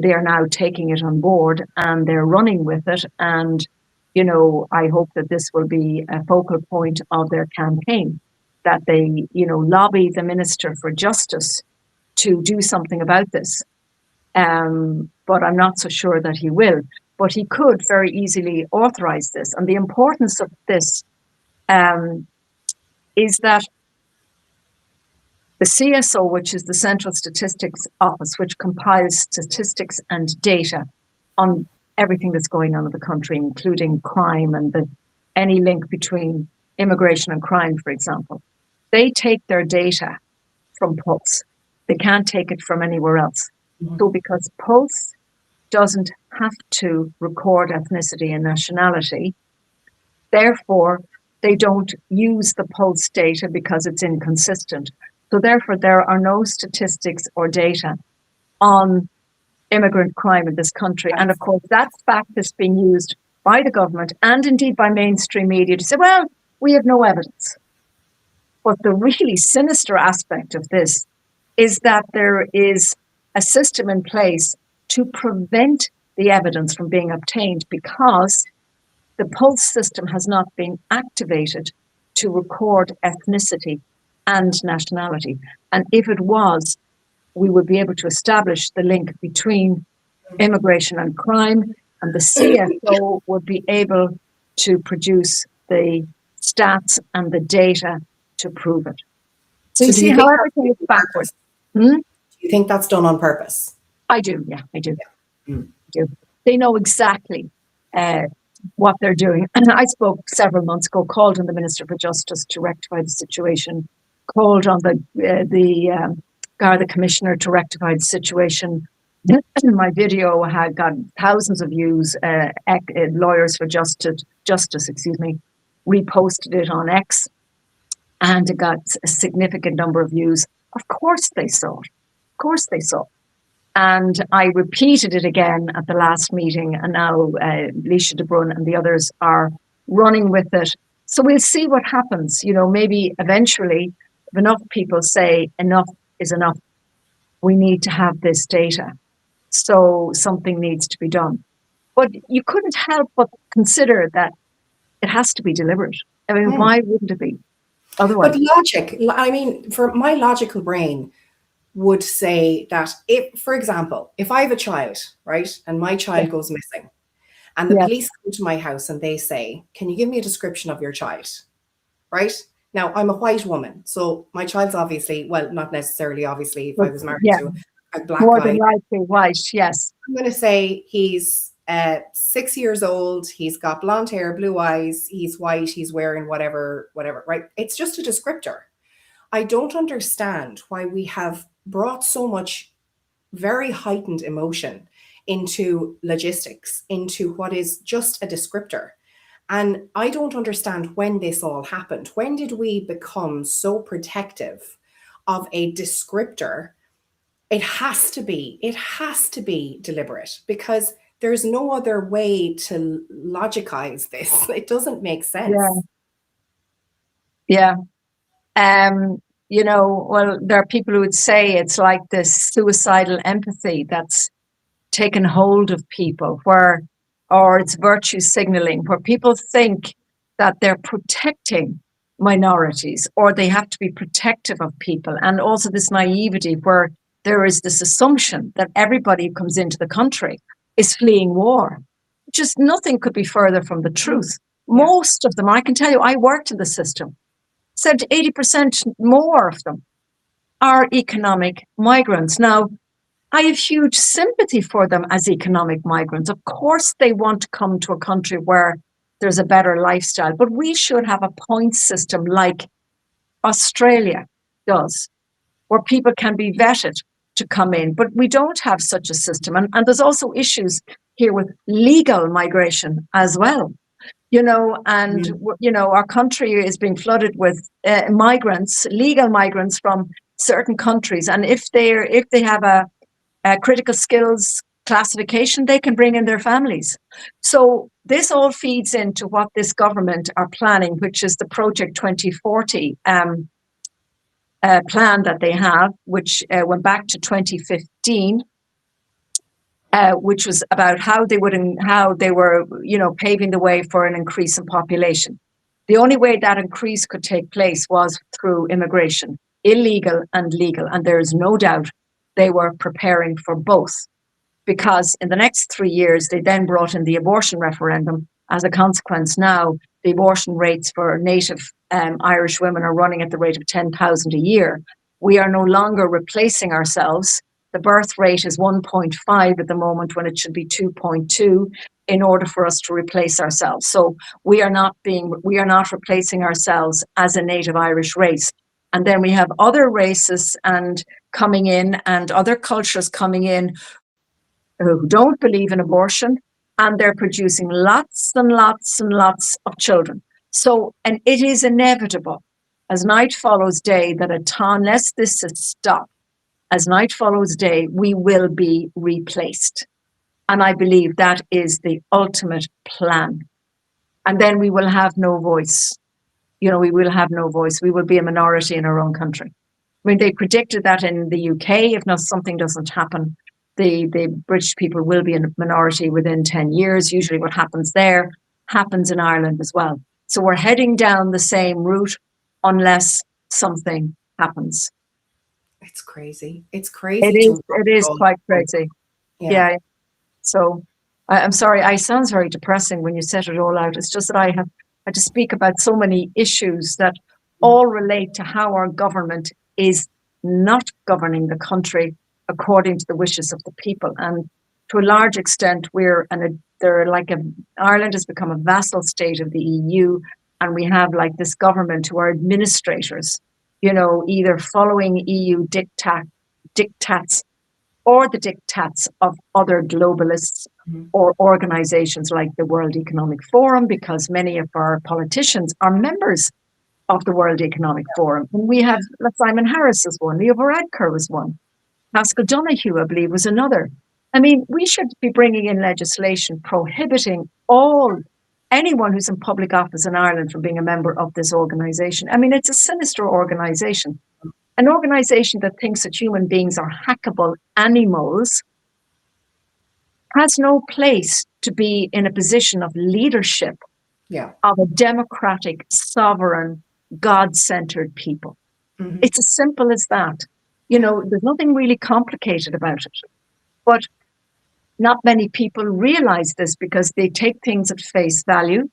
they are now taking it on board and they're running with it. And, you know, I hope that this will be a focal point of their campaign, that they, you know, lobby the Minister for Justice to do something about this. But I'm not so sure that he will. But he could very easily authorize this. And the importance of this is that the CSO, which is the Central Statistics Office, which compiles statistics and data on everything that's going on in the country, including crime and any link between immigration and crime, for example, they take their data from PULSE. They can't take it from anywhere else. So because PULSE doesn't have to record ethnicity and nationality, therefore, they don't use the PULSE data because it's inconsistent. So therefore, there are no statistics or data on immigrant crime in this country. And of course, that fact is being used by the government and indeed by mainstream media to say, well, we have no evidence. But the really sinister aspect of this is that there is a system in place to prevent the evidence from being obtained, because the pulse system has not been activated to record ethnicity and nationality. And if it was, we would be able to establish the link between immigration and crime, and the CSO would be able to produce the stats and the data to prove it. So you see how everything is backwards. Do you think that's done on purpose? I do, yeah, I do. Yeah. I do. They know exactly what they're doing. And I spoke several months ago, called on the Minister for Justice to rectify the situation, called on the Garda Commissioner to rectify the situation. My video had got thousands of views. Lawyers for Justice, reposted it on X, and it got a significant number of views. Of course they saw it. Of course they saw it. And I repeated it again at the last meeting, and now Leisha de Brun and the others are running with it. So we'll see what happens. You know, maybe eventually, if enough people say enough is enough, we need to have this data. So something needs to be done. But you couldn't help but consider that it has to be deliberate. I mean, why wouldn't it be? Otherwise. But logic, I mean, for my logical brain would say that if, for example, if I have a child, right, and my child goes missing, and the police come to my house and they say, can you give me a description of your child, right? Now, I'm a white woman, so my child's obviously, well, not necessarily obviously, if I was married to a black more guy. Than likely white, yes. I'm going to say he's 6 years old, he's got blonde hair, blue eyes, he's white, he's wearing whatever, right? It's just a descriptor. I don't understand why we have brought so much very heightened emotion into logistics, into what is just a descriptor. And I don't understand when this all happened. When did we become so protective of a descriptor? It has to be deliberate, because there's no other way to logicize this. It doesn't make sense. Yeah. You know, well, there are people who would say it's like this suicidal empathy that's taken hold of people, or it's virtue signaling, where people think that they're protecting minorities, or they have to be protective of people. And also this naivety where there is this assumption that everybody who comes into the country is fleeing war. Just nothing could be further from the truth. Most of them, I can tell you, I worked in the system, said 80% more of them are economic migrants. Now, I have huge sympathy for them as economic migrants. Of course, they want to come to a country where there's a better lifestyle, but we should have a point system like Australia does, where people can be vetted to come in. But we don't have such a system. And there's also issues here with legal migration as well. You know, and, you know, our country is being flooded with migrants, legal migrants from certain countries. And if they have a critical skills classification, they can bring in their families. So this all feeds into what this government are planning, which is the Project 2040 plan that they have, which went back to 2015. Which was about how they were, you know, paving the way for an increase in population. The only way that increase could take place was through immigration, illegal and legal. And there is no doubt they were preparing for both, because in the next 3 years, they then brought in the abortion referendum. As a consequence, now the abortion rates for native Irish women are running at the rate of 10,000 a year. We are no longer replacing ourselves. The birth rate is 1.5 at the moment, when it should be 2.2, in order for us to replace ourselves. So we are not replacing ourselves as a native Irish race. And then we have other races and coming in, and other cultures coming in, who don't believe in abortion, and they're producing lots and lots and lots of children. So, and it is inevitable, as night follows day, that unless this is stopped, as night follows day, we will be replaced. And I believe that is the ultimate plan. And then we will have no voice. You know, we will have no voice. We will be a minority in our own country. I mean, they predicted that in the UK, if not something doesn't happen, the British people will be in a minority within 10 years. Usually what happens there happens in Ireland as well. So we're heading down the same route unless something happens. It's crazy. It's crazy to watch It it is all quite unfold. crazy. Yeah. Yeah. So I'm sorry, I sounds very depressing when you set it all out. It's just that I have had to speak about so many issues that all relate to how our government is not governing the country according to the wishes of the people. And to a large extent, Ireland has become a vassal state of the EU, and we have like this government who are administrators, either following EU diktats or the diktats of other globalists Mhm. or organizations like the World Economic Forum, because many of our politicians are members of the World Economic Forum. And we have Simon Harris as one, Leo Varadkar was one, Pascal Donoghue, I believe, was another. I mean, we should be bringing in legislation prohibiting anyone who's in public office in Ireland from being a member of this organization. I mean, it's a sinister organization. An organization that thinks that human beings are hackable animals has no place to be in a position of leadership Yeah. of a democratic, sovereign, God-centered people. Mhm. It's as simple as that. There's nothing really complicated about it. But not many people realize this because they take things at face value.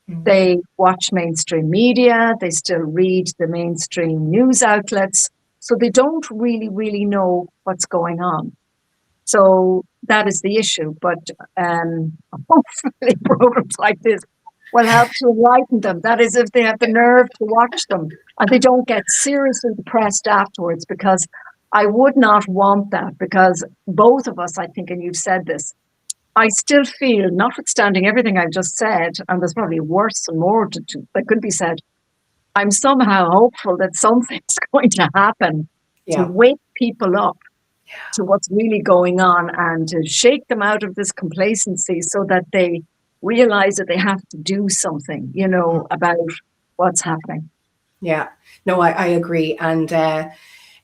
Mhm. They watch mainstream media, they still read the mainstream news outlets, so they don't really, really know what's going on. So that is the issue. But hopefully programs like this will help to enlighten them. That is, if they have the nerve to watch them and they don't get seriously depressed afterwards, because I would not want that, because both of us, I think, and you've said this, I still feel, notwithstanding everything I've just said, and there's probably worse and more that could be said, I'm somehow hopeful that something's going to happen to Yeah. wake people up to what's really going on and to shake them out of this complacency so that they realize that they have to do something, about what's happening. Yeah. No, I agree. And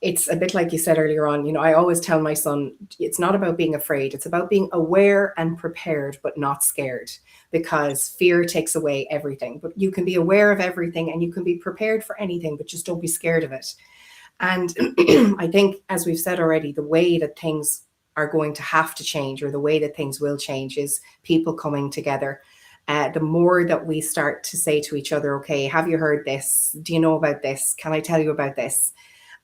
it's a bit like you said earlier on. I always tell my son, it's not about being afraid. It's about being aware and prepared, but not scared, because fear takes away everything. But you can be aware of everything and you can be prepared for anything, but just don't be scared of it. And I think, as we've said already, the way that things are going to have to change, or the way that things will change, is people coming together. The more that we start to say to each other, okay, have you heard this? Do you know about this? Can I tell you about this?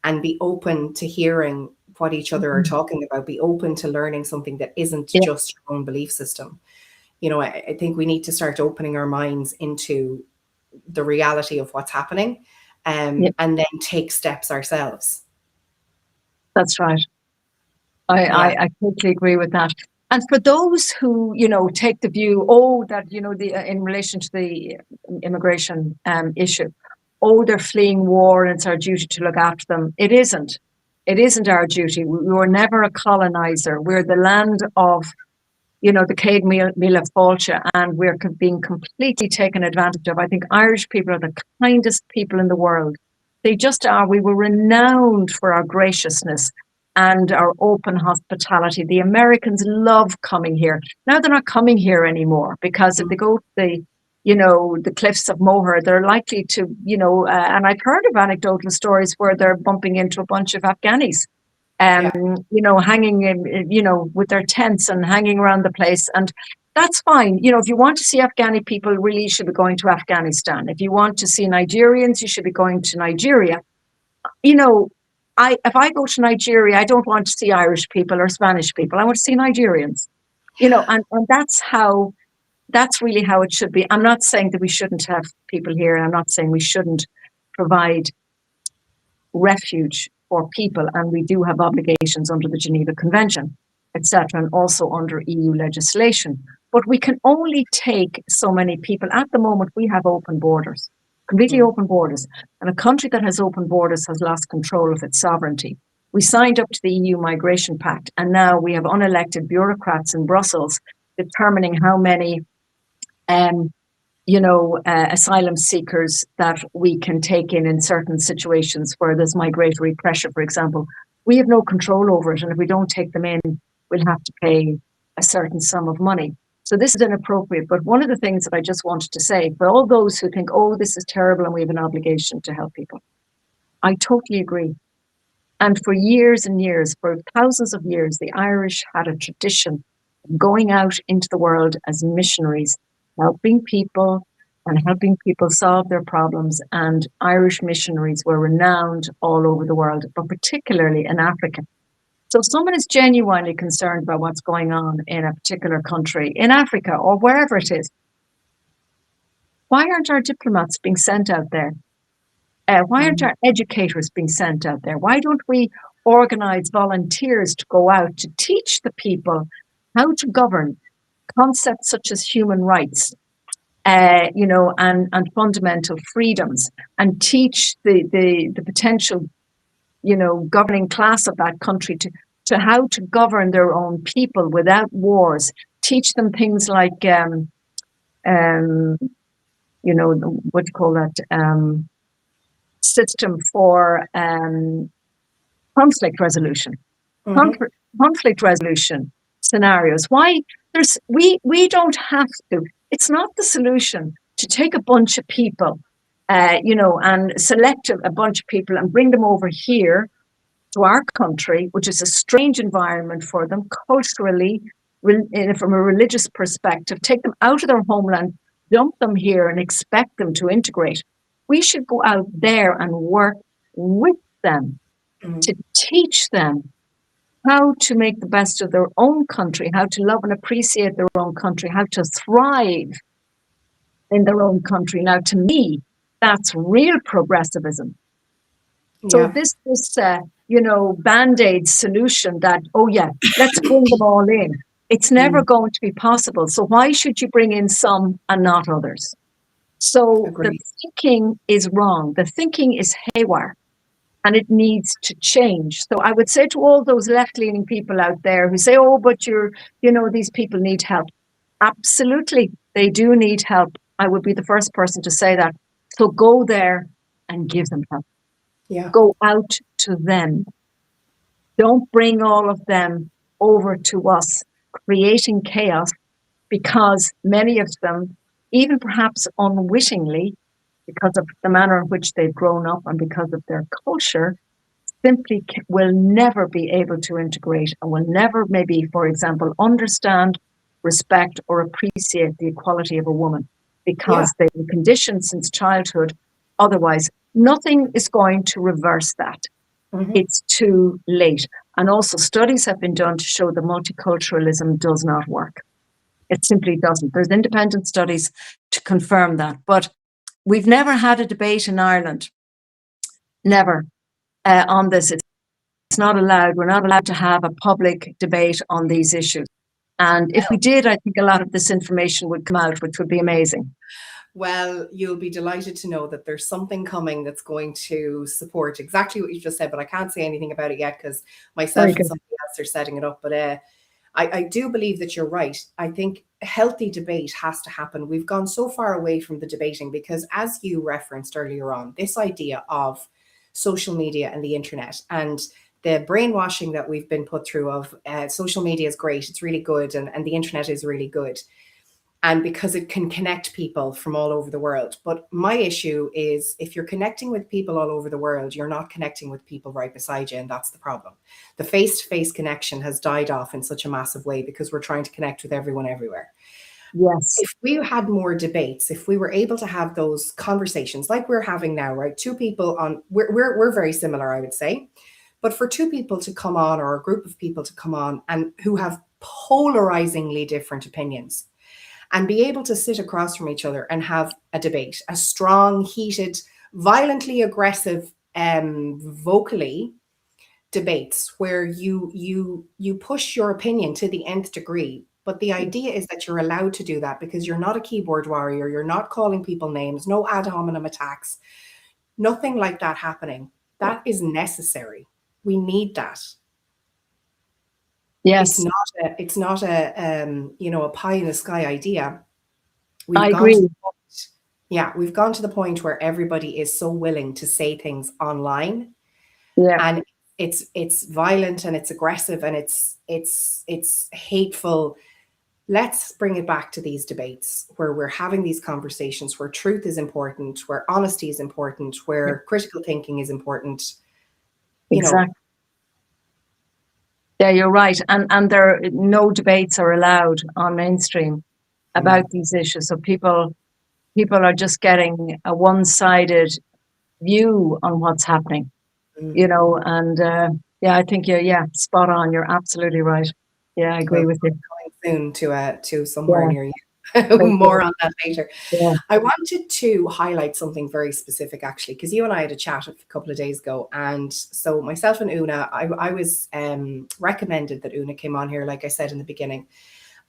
And be open to hearing what each other are talking about, be open to learning something that isn't Yeah. just your own belief system. I think we need to start opening our minds into the reality of what's happening, Yeah, and then take steps ourselves. that's right. Yeah. I totally agree with that. And for those who, take the view, that, in relation to the immigration issue, they're fleeing war and it's our duty to look after them. It isn't. It isn't our duty. We were never a colonizer. We're the land of, the Céad Míle Fáilte, and we're being completely taken advantage of. I think Irish people are the kindest people in the world. They just are. We were renowned for our graciousness and our open hospitality. The Americans love coming here. Now they're not coming here anymore, because if they go to the cliffs of Moher, they're likely to, and I've heard of anecdotal stories where they're bumping into a bunch of Afghanis, Yeah. hanging in, with their tents and hanging around the place. And that's fine. If you want to see Afghani people, really, you should be going to Afghanistan. If you want to see Nigerians, you should be going to Nigeria. If I go to Nigeria, I don't want to see Irish people or Spanish people. I want to see Nigerians, and that's really how it should be. I'm not saying that we shouldn't have people here. And I'm not saying we shouldn't provide refuge for people. And we do have obligations under the Geneva Convention, etc., and also under EU legislation. But we can only take so many people. At the moment, we have open borders. Completely open borders. And a country that has open borders has lost control of its sovereignty. We signed up to the EU Migration Pact, and now we have unelected bureaucrats in Brussels determining how many asylum seekers that we can take in certain situations where there's migratory pressure, for example. We have no control over it. And if we don't take them in, we'll have to pay a certain sum of money. So this is inappropriate. But one of the things that I just wanted to say for all those who think, oh, this is terrible and we have an obligation to help people, I totally agree. And for years and years, for thousands of years, the Irish had a tradition of going out into the world as missionaries, helping people and helping people solve their problems. And Irish missionaries were renowned all over the world, but particularly in Africa. So if someone is genuinely concerned about what's going on in a particular country, in Africa or wherever it is, why aren't our diplomats being sent out there? Why aren't our educators being sent out there? Why don't we organize volunteers to go out to teach the people how to govern concepts such as human rights, and fundamental freedoms, and teach the potential, governing class of that country to how to govern their own people without wars, teach them things like, what do you call that? System for conflict resolution, conflict resolution scenarios. Why we don't have to. It's not the solution to take a bunch of people, and select a bunch of people and bring them over here to our country, which is a strange environment for them culturally, from a religious perspective. Take them out of their homeland, dump them here, and expect them to integrate. We should go out there and work with them to teach them how to make the best of their own country, how to love and appreciate their own country, how to thrive in their own country. Now, to me, that's real progressivism. So this Band-Aid solution that, oh yeah, let's bring them all in. It's never going to be possible. So why should you bring in some and not others? So the thinking is wrong. The thinking is haywire, and it needs to change. So I would say to all those left-leaning people out there who say, oh, but these people need help. Absolutely, they do need help. I would be the first person to say that. So go there and give them help. Yeah. Go out to them. Don't bring all of them over to us, creating chaos, because many of them, even perhaps unwittingly, because of the manner in which they've grown up and because of their culture, simply will never be able to integrate and will never, maybe, for example, understand, respect, or appreciate the equality of a woman, because they were conditioned since childhood. Otherwise, nothing is going to reverse that. It's too late. And also, studies have been done to show that multiculturalism does not work. It simply doesn't. There's independent studies to confirm that. But we've never had a debate in Ireland, never, on this. It's not allowed. We're not allowed to have a public debate on these issues. And if we did, I think a lot of this information would come out, which would be amazing. Well, you'll be delighted to know that there's something coming that's going to support exactly what you just said, but I can't say anything about it yet because myself and somebody else are setting it up. But I do believe that you're right. I think healthy debate has to happen. We've gone so far away from the debating because, as you referenced earlier on, this idea of social media and the internet and the brainwashing that we've been put through of social media is great, it's really good, and the internet is really good. And because it can connect people from all over the world. But my issue is if you're connecting with people all over the world, you're not connecting with people right beside you. And that's the problem. The face-to-face connection has died off in such a massive way because we're trying to connect with everyone everywhere. Yes. If we had more debates, if we were able to have those conversations like we're having now, right? Two people on, we're very similar, I would say. But for two people to come on, or a group of people to come on and who have polarizingly different opinions, and be able to sit across from each other and have a debate, a strong, heated, violently aggressive, vocally debates where you push your opinion to the nth degree. But the idea is that you're allowed to do that because you're not a keyboard warrior. You're not calling people names, no ad hominem attacks, nothing like that happening. That is necessary. We need that. Yes. It's not a a pie in the sky idea. I agree. We've gone to the point where everybody is so willing to say things online. Yeah. And it's violent and it's aggressive and it's hateful let's bring it back to these debates where we're having these conversations, where truth is important, where honesty is important, where critical thinking is important. You know, Exactly. Yeah, you're right. And there no debates are allowed on mainstream about mm, these issues. So people are just getting a one-sided view on what's happening, mm. and yeah, I think yeah, spot on. You're absolutely right. Yeah, I Well, agree with you. soon to somewhere Yeah, near you. thank More you. on that later. Yeah, I wanted to highlight something very specific, actually, because you and I had a chat a couple of days ago. And so, myself and Una, I was recommended that Una came on here, like I said in the beginning.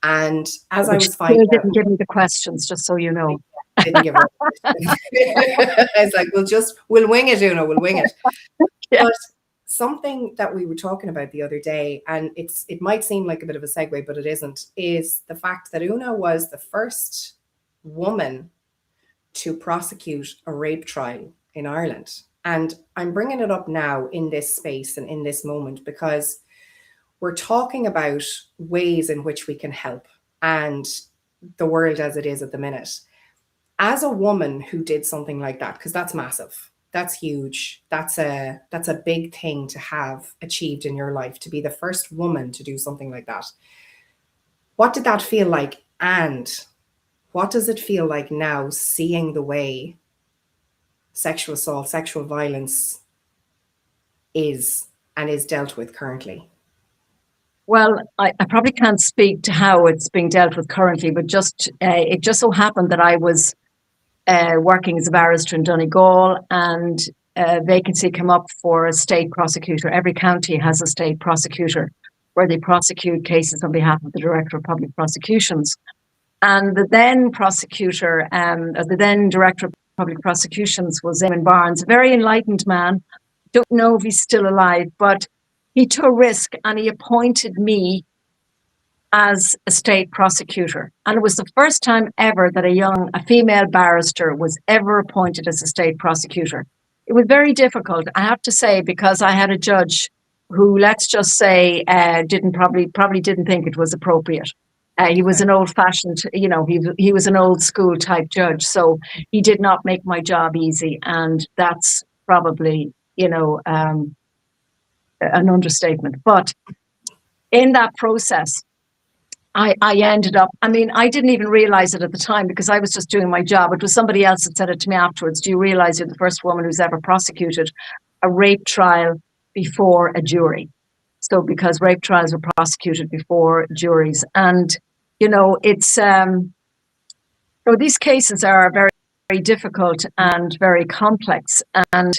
And as I but she was finding still out, didn't give me the questions, just so you I know. didn't give her. I was like, we'll wing it, Una, we'll wing it. Yeah. But something that we were talking about the other day, and it might seem like a bit of a segue, but it isn't, is the fact that Una was the first woman to prosecute a rape trial in Ireland. And I'm bringing it up now in this space and in this moment because we're talking about ways in which we can help and the world as it is at the minute. As a woman who did something like that, because that's massive, that's huge, that's a big thing to have achieved in your life, to be the first woman to do something like that. What did that feel like, and what does it feel like now, seeing the way sexual assault, sexual violence is and is dealt with currently? Well, I probably can't speak to how it's being dealt with currently, but just it just so happened that I was working as a barrister in Donegal, and a vacancy came up for a state prosecutor. Every county has a state prosecutor where they prosecute cases on behalf of the Director of Public Prosecutions. And the then prosecutor, the then Director of Public Prosecutions was Eamon Barnes, a very enlightened man. Don't know if he's still alive, but he took a risk and he appointed me as a state prosecutor. And it was the first time ever that a female barrister was ever appointed as a state prosecutor. It was very difficult, I have to say, because I had a judge who, let's just say, didn't probably didn't think it was appropriate. He was Okay. an old-fashioned, he was an old school type judge, so he did not make my job easy, and that's probably, an understatement. But in that process, I ended up, I mean, I didn't even realize it at the time because I was just doing my job. It was somebody else that said it to me afterwards. Do you realize you're the first woman who's ever prosecuted a rape trial before a jury? So, because rape trials are prosecuted before juries. And, it's, so these cases are very, very difficult and very complex. And,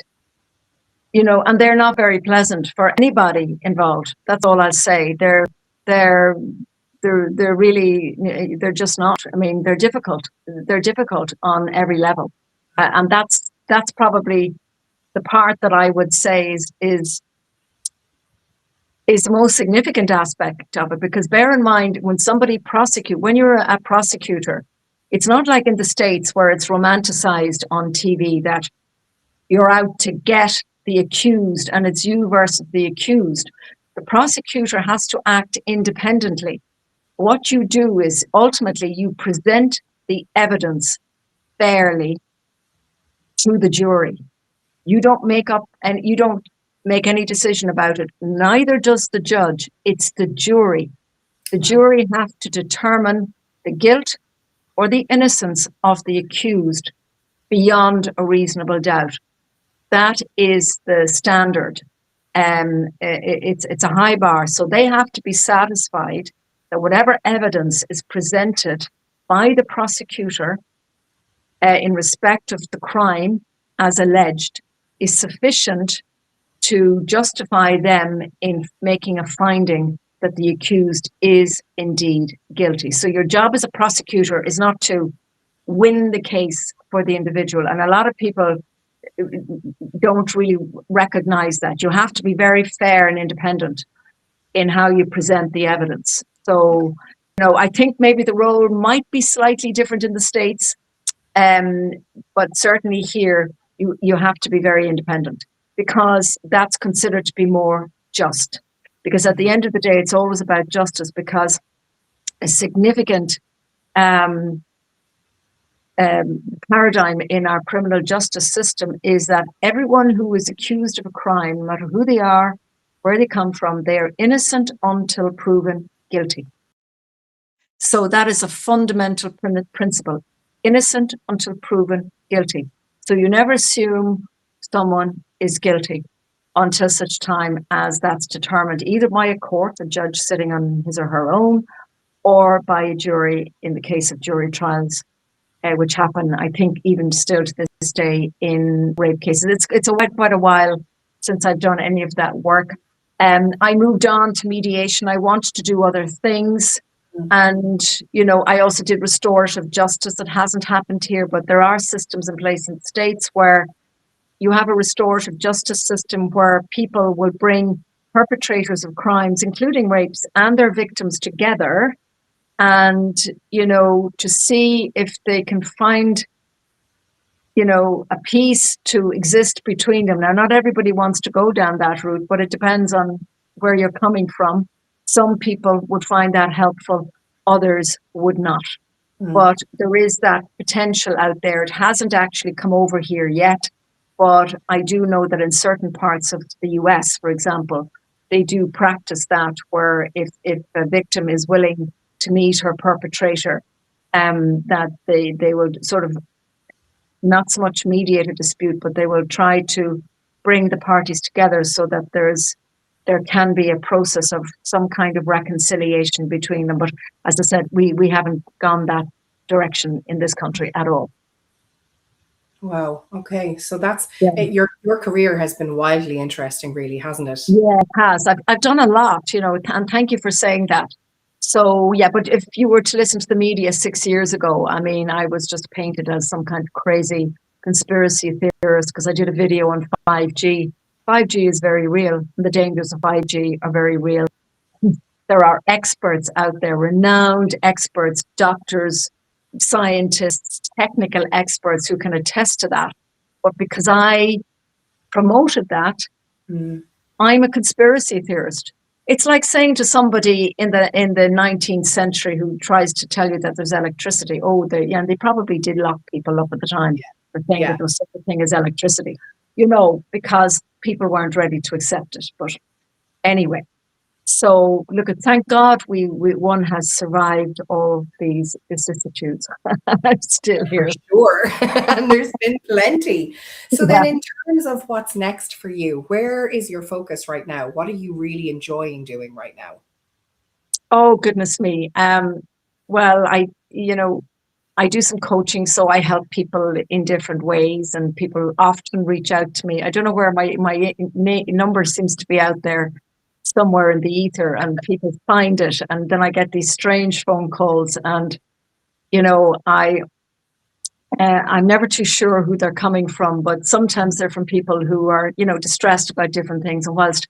and they're not very pleasant for anybody involved. That's all I'll say. They're they're really, they're just not. I mean, they're difficult. They're difficult on every level, and that's probably the part that I would say is the most significant aspect of it. Because bear in mind, when you're a prosecutor, it's not like in the States where it's romanticized on TV that you're out to get the accused and it's you versus the accused. The prosecutor has to act independently. What you do is ultimately you present the evidence fairly to the jury. You don't make up and you don't make any decision about it. Neither does the judge. It's the jury. The jury have to determine the guilt or the innocence of the accused beyond a reasonable doubt. That is the standard. It's a high bar. So they have to be satisfied that whatever evidence is presented by the prosecutor in respect of the crime as alleged is sufficient to justify them in making a finding that the accused is indeed guilty. So your job as a prosecutor is not to win the case for the individual. And a lot of people don't really recognize that. You have to be very fair and independent in how you present the evidence. So, I think maybe the role might be slightly different in the States, but certainly here you have to be very independent because that's considered to be more just. Because at the end of the day, it's always about justice because a significant um, paradigm in our criminal justice system is that everyone who is accused of a crime, no matter who they are, where they come from, they are innocent until proven guilty. So that is a fundamental principle, innocent until proven guilty. So you never assume someone is guilty until such time as that's determined either by a court, a judge sitting on his or her own, or by a jury in the case of jury trials, which happen, I think, even still to this day in rape cases. It's quite a while since I've done any of that work. I moved on to mediation. I wanted to do other things. And, I also did restorative justice. That hasn't happened here, but there are systems in place in the States where you have a restorative justice system where people will bring perpetrators of crimes, including rapes, and their victims together and, to see if they can find, a peace to exist between them. Now, not everybody wants to go down that route, but it depends on where you're coming from. Some people would find that helpful, others would not. But there is that potential out there. It hasn't actually come over here yet, but I do know that in certain parts of the US, for example, they do practice that, where if a victim is willing to meet her perpetrator, that they will sort of not so much mediate a dispute, but they will try to bring the parties together so that there can be a process of some kind of reconciliation between them. But as I said, we haven't gone that direction in this country at all. Wow. Okay. So that's your career has been wildly interesting, really, hasn't it? Yeah, it has. I've done a lot, and thank you for saying that. So, yeah, but if you were to listen to the media 6 years ago, I mean, I was just painted as some kind of crazy conspiracy theorist because I did a video on 5G. 5G is very real, and the dangers of 5G are very real. There are experts out there, renowned experts, doctors, scientists, technical experts who can attest to that. But because I promoted that, I'm a conspiracy theorist. It's like saying to somebody in the 19th century who tries to tell you that there's electricity, and they probably did lock people up at the time for saying that there was such a thing as electricity, because people weren't ready to accept it. But anyway, so look, thank God one has survived all these vicissitudes. I'm still here. For sure. And there's been plenty. So then in terms of what's next for you, where is your focus right now? What are you really enjoying doing right now? Oh, goodness me. Well, I do some coaching, so I help people in different ways, and people often reach out to me. I don't know where my number seems to be out there somewhere in the ether, and people find it, and then I get these strange phone calls, and I'm never too sure who they're coming from, but sometimes they're from people who are distressed about different things. And whilst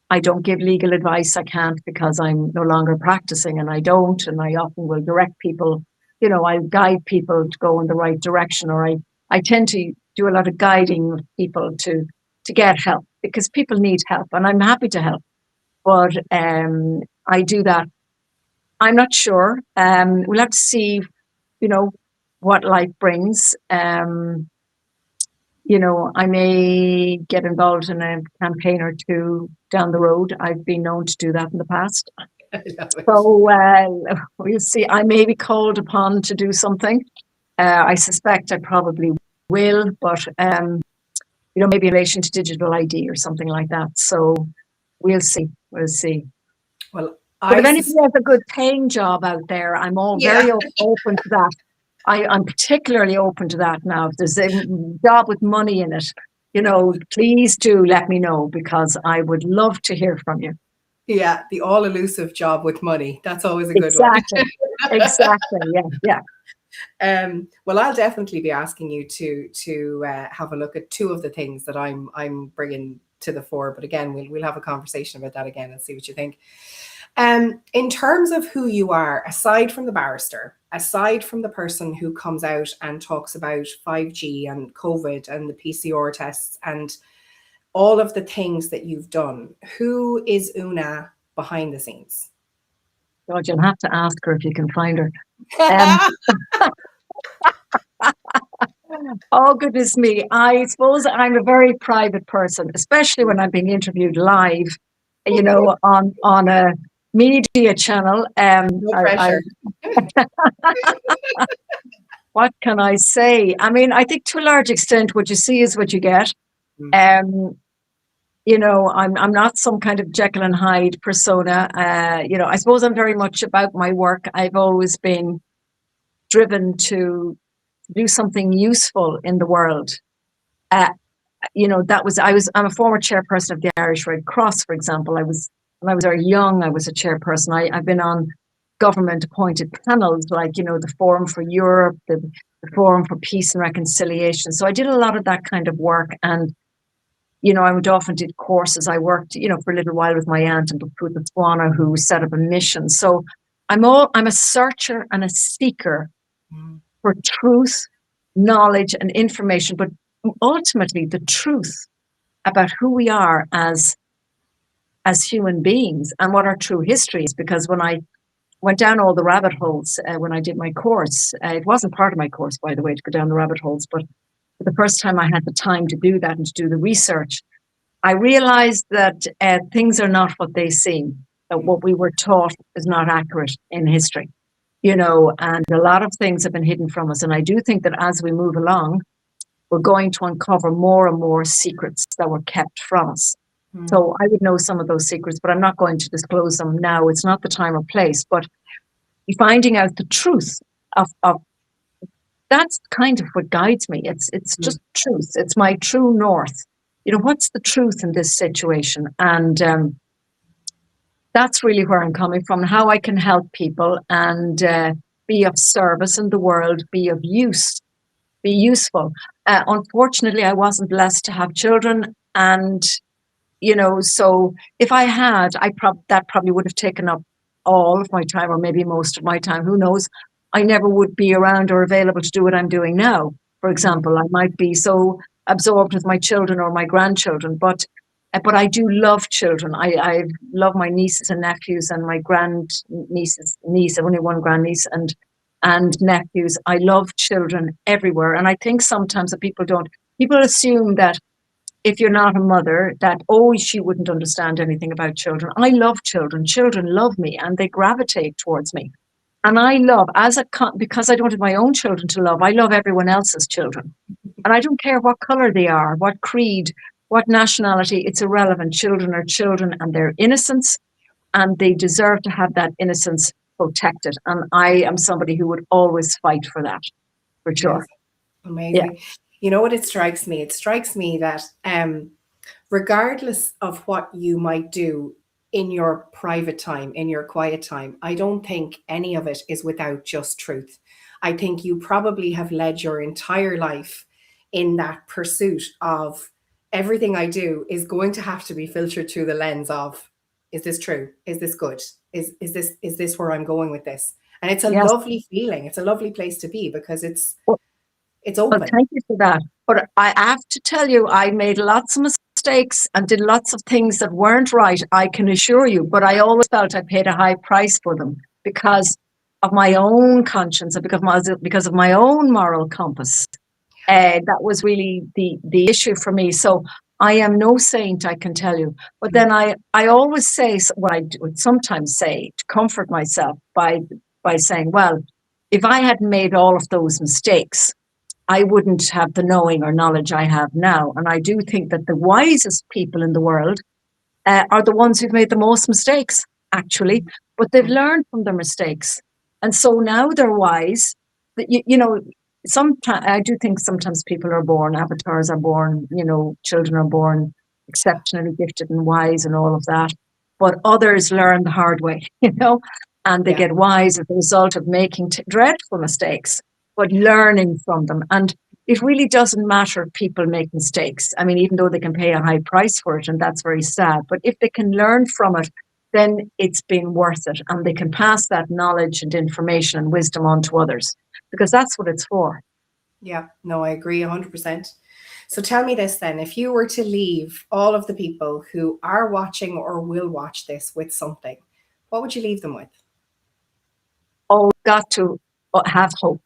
I don't give legal advice, I can't, because I'm no longer practicing, and I often will direct people. I guide people to go in the right direction, or I tend to do a lot of guiding of people to get help, because people need help, and I'm happy to help. But I do that. I'm not sure. We'll have to see, what life brings. I may get involved in a campaign or two down the road. I've been known to do that in the past. So we'll see. I may be called upon to do something. I suspect I probably will, but maybe in relation to digital ID or something like that. So we'll see. We'll see. Well, but if anybody has a good paying job out there, I'm all very open to that. I'm particularly open to that now. If there's a job with money in it, please do let me know, because I would love to hear from you. Yeah, the all elusive job with money. That's always a good one. Exactly. Yeah. Well, I'll definitely be asking you to have a look at two of the things that I'm bringing to the fore. But again, we'll have a conversation about that again and see what you think. In terms of who you are, aside from the barrister, aside from the person who comes out and talks about 5G and COVID and the PCR tests and all of the things that you've done, who is Una behind the scenes? God, you'll have to ask her if you can find her. Um, oh, goodness me. I suppose I'm a very private person, especially when I'm being interviewed live, on a media channel. No pressure. What can I say? I mean, I think to a large extent, what you see is what you get. Mm, Um, I'm not some kind of Jekyll and Hyde persona. I suppose I'm very much about my work. I've always been driven to do something useful in the world. Uh, I'm a former chairperson of the Irish Red Cross, for example. When I was very young, I was a chairperson. I've been on government appointed panels like, the Forum for Europe, the Forum for Peace and Reconciliation. So I did a lot of that kind of work. And, I would often did courses. I worked, for a little while with my aunt in Botswana who set up a mission. So I'm a searcher and a seeker mm, for truth, knowledge, and information, but ultimately the truth about who we are as human beings and what our true history is. Because when I went down all the rabbit holes when I did my course, it wasn't part of my course, by the way, to go down the rabbit holes, but for the first time I had the time to do that and to do the research, I realized that things are not what they seem, that what we were taught is not accurate in history, and a lot of things have been hidden from us. And I do think that as we move along, we're going to uncover more and more secrets that were kept from us. mm, So I would know some of those secrets, but I'm not going to disclose them now. It's not the time or place. But finding out the truth of that's kind of what guides me. It's mm, just truth. It's my true north. What's the truth in this situation? And that's really where I'm coming from, how I can help people and be of service in the world, be of use, be useful. Unfortunately, I wasn't blessed to have children. And so if I had, that probably would have taken up all of my time, or maybe most of my time. Who knows? I never would be around or available to do what I'm doing now. For mm. example, I might be so absorbed with my children or my grandchildren, but I do love children. I love my nieces and nephews and my niece. I've only one grandniece and nephews. I love children everywhere, and I think sometimes that people assume that if you're not a mother, that, oh, she wouldn't understand anything about children. I love children. Children love me and they gravitate towards me. And I love, because I don't have my own children to love, I love everyone else's children. And I don't care what color they are, what creed, what nationality, it's irrelevant. Children are children and their innocence, and they deserve to have that innocence protected. And I am somebody who would always fight for that, for sure. Amazing. Yeah. Amazing. You know what it strikes me? It strikes me that regardless of what you might do in your private time, in your quiet time, I don't think any of it is without just truth. I think you probably have led your entire life in that pursuit of everything I do is going to have to be filtered through the lens of, is this true? Is this good? Is this where I'm going with this? And it's a Yes. lovely feeling. It's a lovely place to be because Well, it's Well, open. thank you for that. But I have to tell you, I made lots of mistakes and did lots of things that weren't right, I can assure you. But I always felt I paid a high price for them because of my own conscience and because of my own moral compass. That was really the issue for me. So I am no saint, I can tell you. But then I always say what I would sometimes say to comfort myself by saying, well, if I hadn't made all of those mistakes, I wouldn't have the knowing or knowledge I have now. And I do think that the wisest people in the world are the ones who've made the most mistakes, actually, but they've learned from their mistakes. And so now they're wise. That sometimes I do think sometimes people are born, avatars are born, children are born exceptionally gifted and wise and all of that. But others learn the hard way, and they Yeah. get wise as a result of making dreadful mistakes, but learning from them. And it really doesn't matter if people make mistakes. I mean, even though they can pay a high price for it, and that's very sad, but if they can learn from it, then it's been worth it. And they can pass that knowledge and information and wisdom on to others, because that's what it's for. Yeah. No, I agree 100%. So tell me this then, if you were to leave all of the people who are watching or will watch this with something, what would you leave them with? Oh, got to have hope.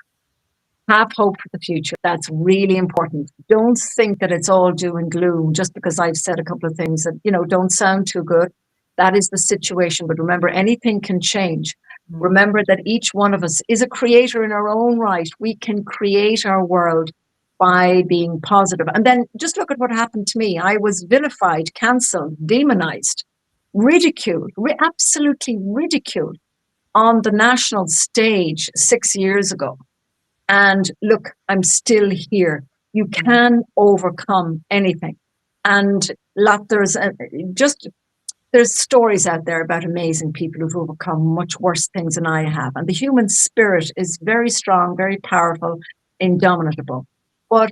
Have hope for the future. That's really important. Don't think that it's all doom and gloom just because I've said a couple of things that, don't sound too good. That is the situation. But remember, anything can change. Mm. Remember that each one of us is a creator in our own right. We can create our world by being positive. And then just look at what happened to me. I was vilified, cancelled, demonized, ridiculed, absolutely ridiculed on the national stage 6 years ago. And look, I'm still here. You can overcome anything. And there's stories out there about amazing people who've overcome much worse things than I have. And the human spirit is very strong, very powerful, indomitable. But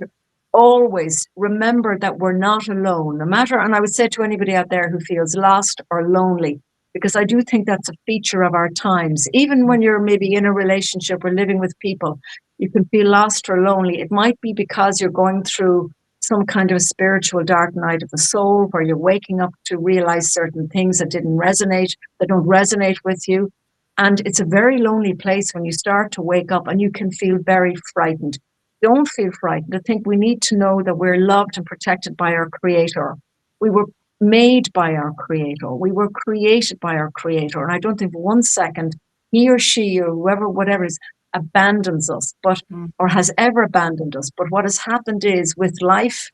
always remember that we're not alone, no matter, and I would say to anybody out there who feels lost or lonely, because I do think that's a feature of our times. Even when you're maybe in a relationship or living with people, you can feel lost or lonely. It might be because you're going through some kind of a spiritual dark night of the soul where you're waking up to realize certain things that don't resonate with you. And it's a very lonely place when you start to wake up and you can feel very frightened. Don't feel frightened. I think we need to know that we're loved and protected by our Creator. We were made by our Creator. We were created by our Creator. And I don't think 1 second he or she or whoever, whatever is, abandons us, or has ever abandoned us. But what has happened is with life,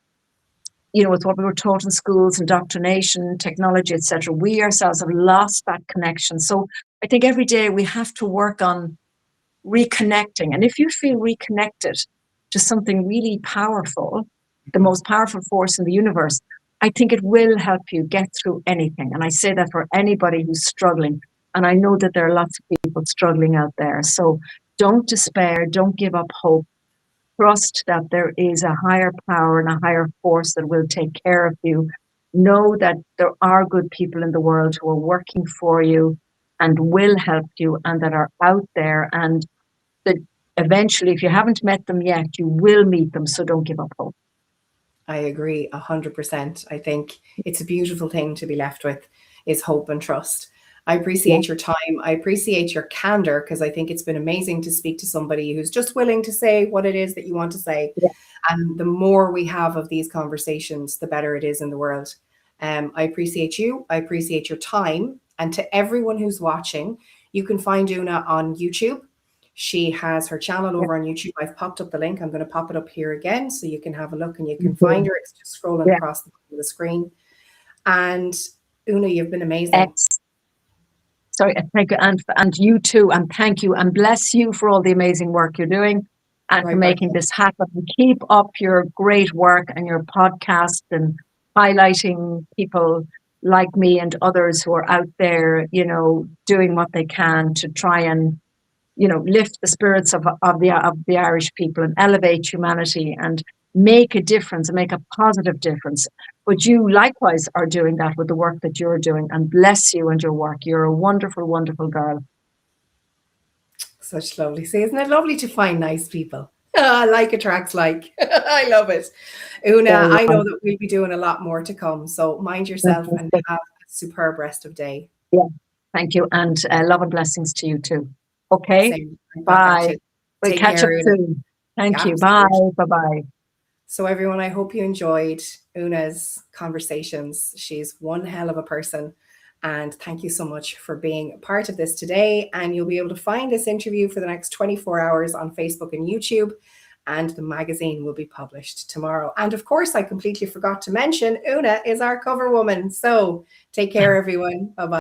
with what we were taught in schools, indoctrination, technology, etc., we ourselves have lost that connection. So I think every day we have to work on reconnecting. And if you feel reconnected to something really powerful, the most powerful force in the universe, I think it will help you get through anything. And I say that for anybody who's struggling. And I know that there are lots of people struggling out there. So don't despair. Don't give up hope. Trust that there is a higher power and a higher force that will take care of you. Know that there are good people in the world who are working for you and will help you and that are out there. And that eventually, if you haven't met them yet, you will meet them. So don't give up hope. I agree 100%. I think it's a beautiful thing to be left with is hope and trust. I appreciate your time. I appreciate your candor because I think it's been amazing to speak to somebody who's just willing to say what it is that you want to say. Yeah. And the more we have of these conversations, the better it is in the world. I appreciate you. I appreciate your time. And to everyone who's watching, you can find Una on YouTube. She has her channel over on YouTube. I've popped up the link. I'm going to pop it up here again so you can have a look and you can find her. It's just scrolling across the screen. And Una, you've been amazing. Sorry, thank you. And you too. And thank you. And bless you for all the amazing work you're doing and for making this happen. And keep up your great work and your podcast and highlighting people like me and others who are out there, doing what they can to try and lift the spirits of the Irish people and elevate humanity and make a difference and make a positive difference. But you likewise are doing that with the work that you're doing, and bless you and your work. You're a wonderful, wonderful girl. Such lovely. See, isn't it lovely to find nice people? Like attracts like. I love it. Una, I know that we'll be doing a lot more to come. So mind yourself and have a superb rest of day. Yeah, thank you. And love and blessings to you too. Okay. Same. Bye. We'll catch up soon. Thank you. Bye. Bye-bye. So everyone, I hope you enjoyed Una's conversations. She's one hell of a person. And thank you so much for being a part of this today. And you'll be able to find this interview for the next 24 hours on Facebook and YouTube. And the magazine will be published tomorrow. And of course, I completely forgot to mention, Una is our cover woman. So take care, everyone. Bye-bye.